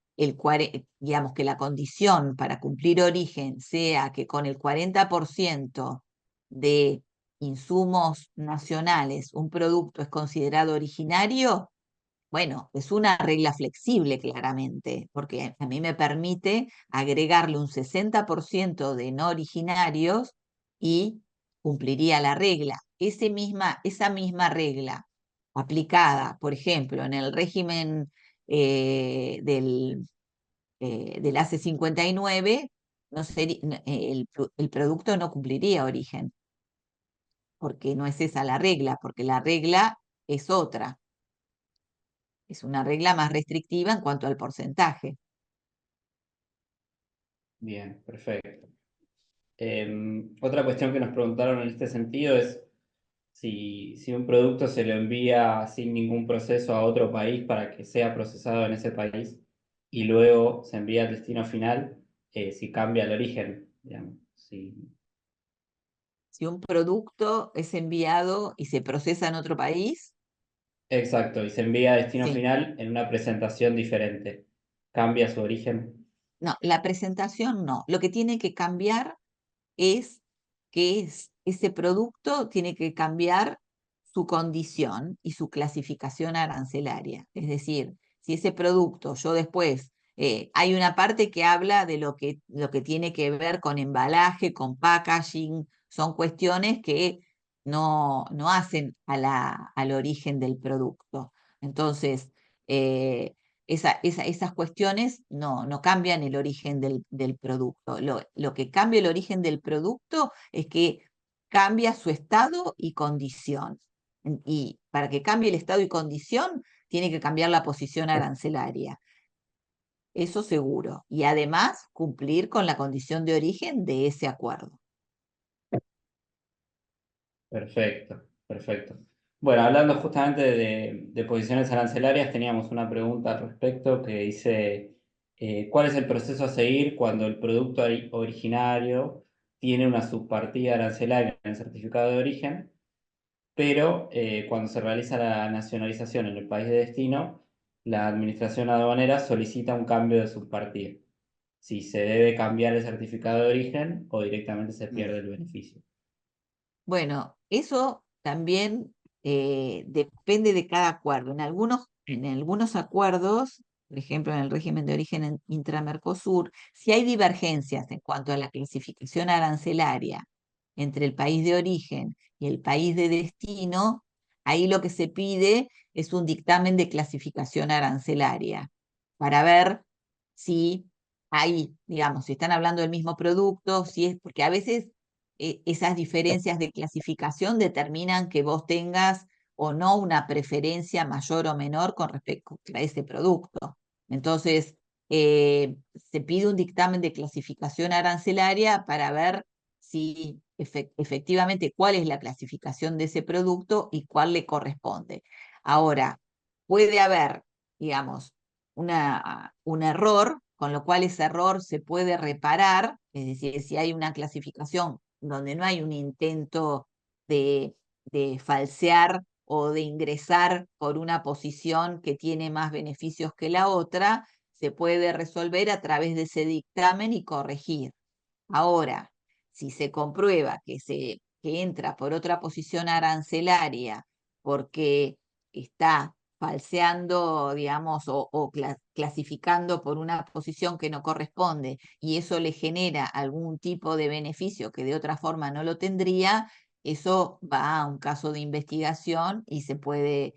digamos que la condición para cumplir origen sea que con el 40% de insumos nacionales un producto es considerado originario, bueno, es una regla flexible claramente, porque a mí me permite agregarle un 60% de no originarios y cumpliría la regla. Esa misma regla aplicada, por ejemplo, en el régimen del AC59, el producto no cumpliría origen, porque no es esa la regla, porque la regla es otra. Es una regla más restrictiva en cuanto al porcentaje. Bien, perfecto. Otra cuestión que nos preguntaron en este sentido es si un producto se lo envía sin ningún proceso a otro país para que sea procesado en ese país y luego se envía al destino final, si cambia el origen, digamos. Si un producto es enviado y se procesa en otro país, Exacto, y se envía a destino sí. final en una presentación diferente. ¿Cambia su origen? No, la presentación no. Lo que tiene que cambiar es ese producto tiene que cambiar su condición y su clasificación arancelaria. Es decir, si ese producto yo después, hay una parte que habla de lo que tiene que ver con embalaje, con packaging, son cuestiones que no hacen al origen del producto. Entonces, eh, esas cuestiones no cambian el origen del producto. Lo que cambia el origen del producto es que cambia su estado y condición. Y para que cambie el estado y condición, tiene que cambiar la posición arancelaria. Eso seguro. Y además cumplir con la condición de origen de ese acuerdo. Perfecto, perfecto. Bueno, hablando justamente de posiciones arancelarias, teníamos una pregunta al respecto que dice, ¿cuál es el proceso a seguir cuando el producto originario tiene una subpartida arancelaria en el certificado de origen, pero cuando se realiza la nacionalización en el país de destino, la administración aduanera solicita un cambio de subpartida? Si se debe cambiar el certificado de origen o directamente se Mm. pierde el beneficio. Bueno, eso también depende de cada acuerdo. En algunos acuerdos, por ejemplo, en el régimen de origen intra-Mercosur, si hay divergencias en cuanto a la clasificación arancelaria entre el país de origen y el país de destino, ahí lo que se pide es un dictamen de clasificación arancelaria para ver si hay, digamos, si están hablando del mismo producto, si es, porque a veces esas diferencias de clasificación determinan que vos tengas o no una preferencia mayor o menor con respecto a ese producto. Entonces, se pide un dictamen de clasificación arancelaria para ver si efectivamente cuál es la clasificación de ese producto y cuál le corresponde. Ahora, puede haber, digamos, un error, con lo cual ese error se puede reparar, es decir, si hay una clasificación donde no hay un intento de, de falsear o de ingresar por una posición que tiene más beneficios que la otra, se puede resolver a través de ese dictamen y corregir. Ahora, si se comprueba que entra por otra posición arancelaria porque está falseando, digamos, o clasificando por una posición que no corresponde y eso le genera algún tipo de beneficio que de otra forma no lo tendría, eso va a un caso de investigación y se puede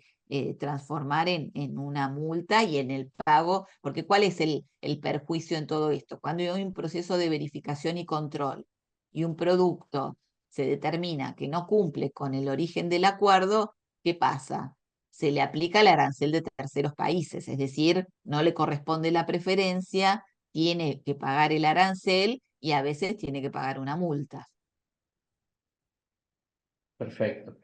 transformar en una multa y en el pago, porque ¿cuál es el perjuicio en todo esto? Cuando hay un proceso de verificación y control y un producto se determina que no cumple con el origen del acuerdo, ¿qué pasa? Se le aplica el arancel de terceros países, es decir, no le corresponde la preferencia, tiene que pagar el arancel y a veces tiene que pagar una multa. Perfecto.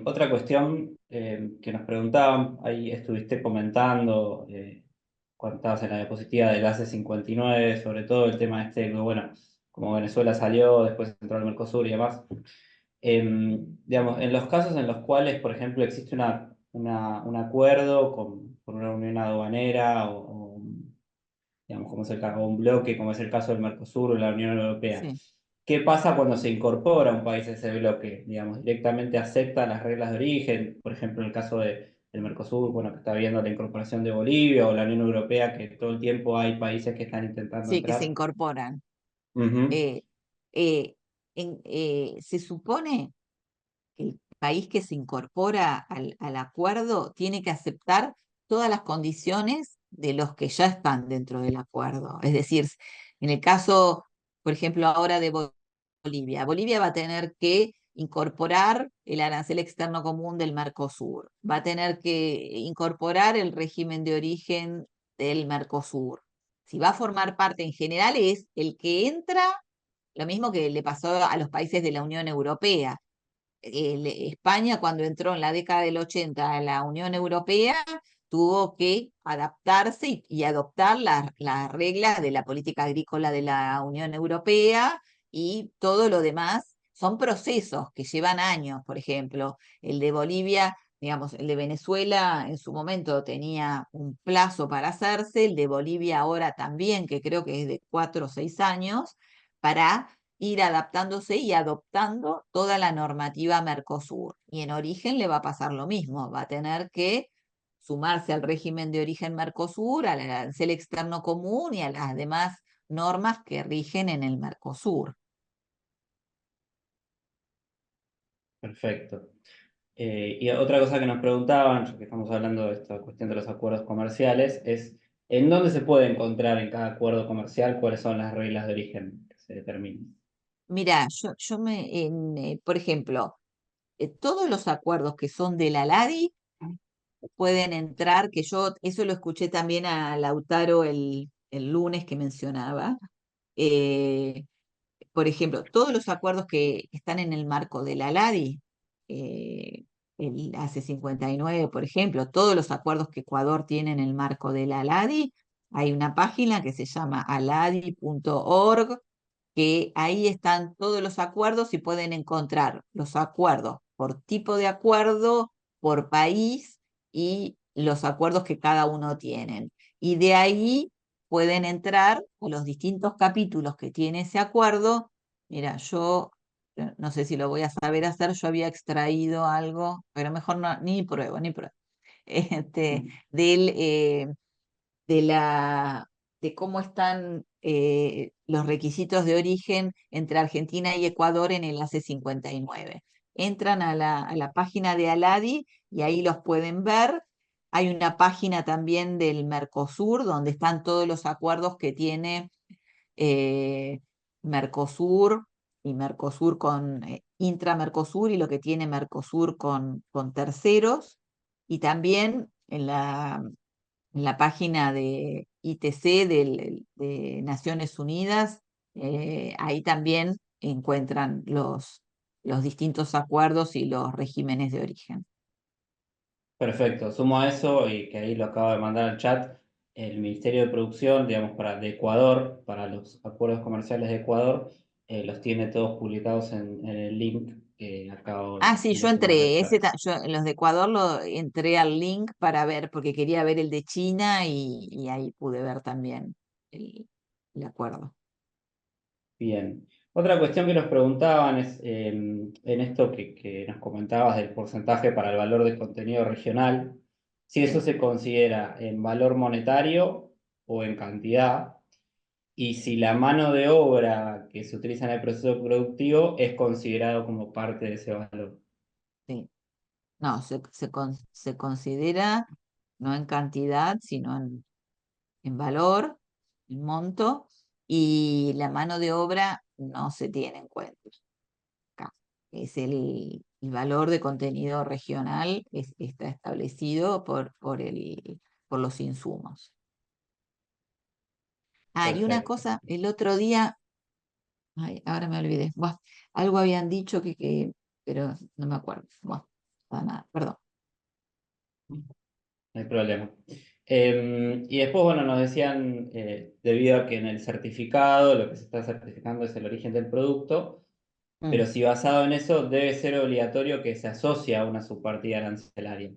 Otra cuestión que nos preguntaban, ahí estuviste comentando cuando estabas en la diapositiva del AC 59, sobre todo el tema este, que bueno, como Venezuela salió, después entró al Mercosur y demás. Digamos, en los casos en los cuales, por ejemplo, existe un acuerdo con una unión aduanera o, digamos, como es el caso, o un bloque, como es el caso del Mercosur o la Unión Europea. Sí. ¿Qué pasa cuando se incorpora un país a ese bloque? Digamos, directamente acepta las reglas de origen, por ejemplo, en el caso del Mercosur, bueno, que está viendo la incorporación de Bolivia o la Unión Europea, que todo el tiempo hay países que están intentando Sí, que se entrar. incorporan. Ujú. Eh, eh, Se supone que el país que se incorpora al acuerdo tiene que aceptar todas las condiciones de los que ya están dentro del acuerdo. Es decir, en el caso, por ejemplo, ahora de Bolivia, Bolivia va a tener que incorporar el arancel externo común del Mercosur, va a tener que incorporar el régimen de origen del Mercosur. Si va a formar parte en general es el que entra, lo mismo que le pasó a los países de la Unión Europea. España, cuando entró en la década del 80 a la Unión Europea, tuvo que adaptarse y adoptar las reglas de la política agrícola de la Unión Europea y todo lo demás son procesos que llevan años. Por ejemplo, el de Bolivia, digamos, el de Venezuela en su momento tenía un plazo para hacerse, el de Bolivia ahora también, que creo que es de 4 o 6 años, para ir adaptándose y adoptando toda la normativa Mercosur. Y en origen le va a pasar lo mismo, va a tener que sumarse al régimen de origen Mercosur, al arancel externo común y a las demás normas que rigen en el Mercosur. Perfecto. Y otra cosa que nos preguntaban, ya que estamos hablando de esta cuestión de los acuerdos comerciales, es ¿en dónde se puede encontrar en cada acuerdo comercial cuáles son las reglas de origen que se determinan? Mira, por ejemplo, todos los acuerdos que son de la LADI pueden entrar, que yo eso lo escuché también a Lautaro el lunes que mencionaba. eh, por ejemplo, todos los acuerdos que están en el marco de la LADI, el AC 59, por ejemplo, todos los acuerdos que Ecuador tiene en el marco de la LADI, hay una página que se llama aladi.org, que ahí están todos los acuerdos y pueden encontrar los acuerdos por tipo de acuerdo, por país y los acuerdos que cada uno tienen. Y de ahí pueden entrar a los distintos capítulos que tiene ese acuerdo. Mira, yo no sé si lo voy a saber hacer, yo había extraído algo, pero mejor no, ni pruebo, ni pruebo. Este, del, de la, de cómo están los requisitos de origen entre Argentina y Ecuador en el AC 59. Entran a la página de Aladi y ahí los pueden ver. Hay una página también del Mercosur donde están todos los acuerdos que tiene eh, Mercosur y Mercosur con intra-Mercosur y lo que tiene Mercosur con terceros. Y también en la página de ITC de Naciones Unidas, ahí también encuentran los distintos acuerdos y los regímenes de origen. Perfecto, sumo a eso y que ahí lo acabo de mandar al chat, el Ministerio de Producción, digamos, de Ecuador, para los acuerdos comerciales de Ecuador, los tiene todos publicados en el link que acabo Ah, sí, de yo sumar al entré, chat. los de Ecuador entré al link para ver, porque quería ver el de China y ahí pude ver también el, el acuerdo. Bien. Otra cuestión que nos preguntaban es en esto que nos comentabas del porcentaje para el valor de contenido regional, si eso Sí, se considera en valor monetario o en cantidad, y si la mano de obra que se utiliza en el proceso productivo es considerado como parte de ese valor. sí. No, se considera no en cantidad, sino en valor, en monto, y la mano de obra no se tiene en cuenta acá. Es el valor de contenido regional, está establecido por los insumos. Ah, y una Perfecto. cosa, el otro día, ay, ahora me olvidé, buah, algo habían dicho pero no me acuerdo. Buah, nada, perdón. No hay problema. Y después, bueno, nos decían, debido a que en el certificado lo que se está certificando es el origen del producto, Mm. pero si basado en eso debe ser obligatorio que se asocie a una subpartida arancelaria.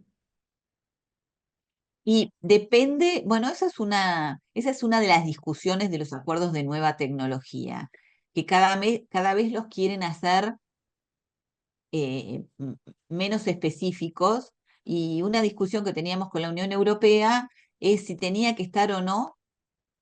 Y depende, bueno, esa es una de las discusiones de los acuerdos de nueva tecnología, que cada vez los quieren hacer menos específicos, y una discusión que teníamos con la Unión Europea es si tenía que estar o no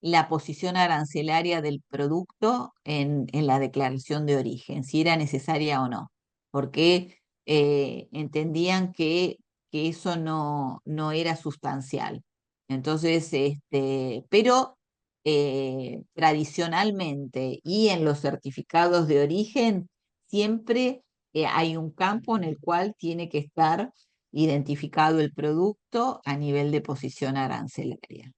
la posición arancelaria del producto en la declaración de origen, si era necesaria o no, porque entendían que eso no era sustancial. Entonces, pero tradicionalmente y en los certificados de origen, siempre hay un campo en el cual tiene que estar identificado el producto a nivel de posición arancelaria.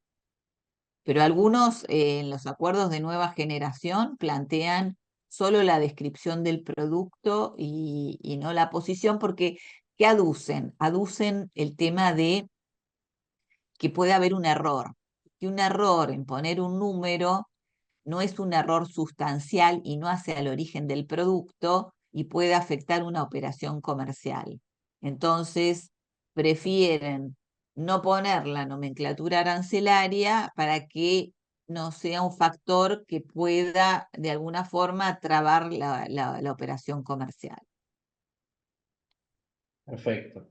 Pero algunos en los acuerdos de nueva generación plantean solo la descripción del producto y no la posición, porque ¿qué aducen? Aducen el tema de que puede haber un error, que un error en poner un número no es un error sustancial y no hace al origen del producto y puede afectar una operación comercial. Entonces, prefieren no poner la nomenclatura arancelaria para que no sea un factor que pueda de alguna forma trabar la operación comercial. Perfecto.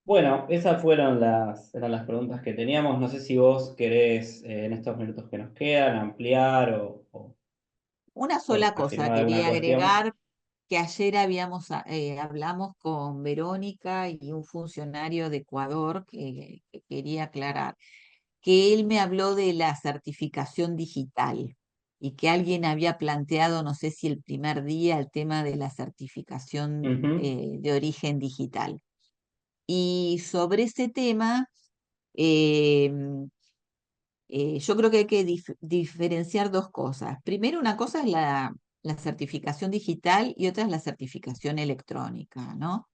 Bueno, esas eran las preguntas que teníamos. No sé si vos querés, en estos minutos que nos quedan, ampliar Una o sola cosa reafirmar alguna quería cuestión. agregar, que ayer hablamos con Verónica y un funcionario de Ecuador que quería aclarar, que él me habló de la certificación digital y que alguien había planteado, no sé si el primer día, el tema de la certificación Ujú. de origen digital. Y sobre ese tema, eh, yo creo que hay que diferenciar dos cosas. Primero, una cosa es la certificación digital y otra es la certificación electrónica, ¿no?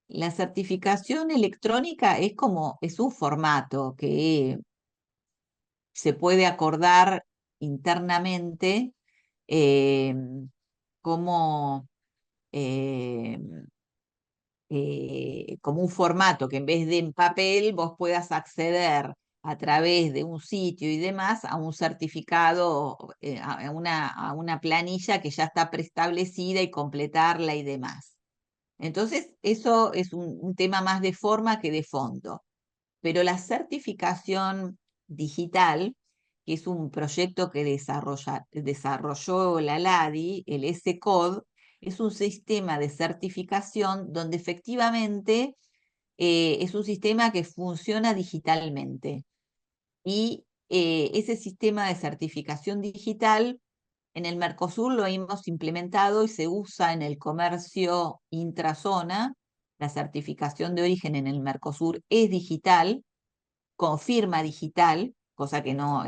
La certificación electrónica es un formato que se puede acordar internamente, eh, como, eh, como un formato que en vez de en papel vos puedas acceder a través de un sitio y demás a un certificado, a una planilla que ya está preestablecida y completarla y demás. Entonces, eso es un tema más de forma que de fondo. Pero la certificación digital, que es un proyecto que desarrolló la LADI, el S-Code, es un sistema de certificación donde efectivamente es un sistema que funciona digitalmente. Y ese sistema de certificación digital en el Mercosur lo hemos implementado y se usa en el comercio intrazona. La certificación de origen en el Mercosur es digital, con firma digital, cosa que no,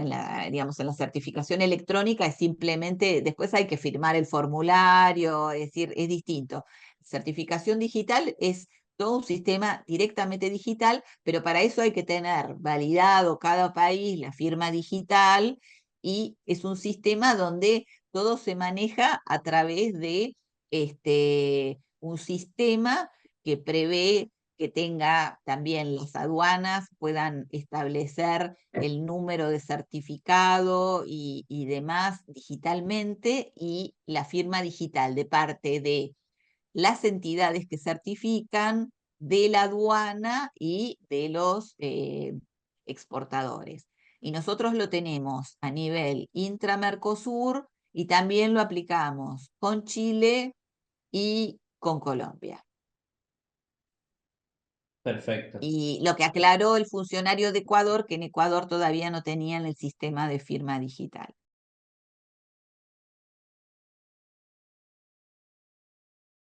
digamos, en la certificación electrónica es simplemente, después hay que firmar el formulario, es decir, es distinto. Certificación digital es todo un sistema directamente digital, pero para eso hay que tener validado cada país la firma digital y es un sistema donde todo se maneja a través de un sistema que prevé que tenga también las aduanas, puedan establecer el número de certificado y demás digitalmente y la firma digital de parte de las entidades que certifican, de la aduana y de los exportadores. Y nosotros lo tenemos a nivel intra-Mercosur y también lo aplicamos con Chile y con Colombia. Perfecto. Y lo que aclaró el funcionario de Ecuador, que en Ecuador todavía no tenían el sistema de firma digital.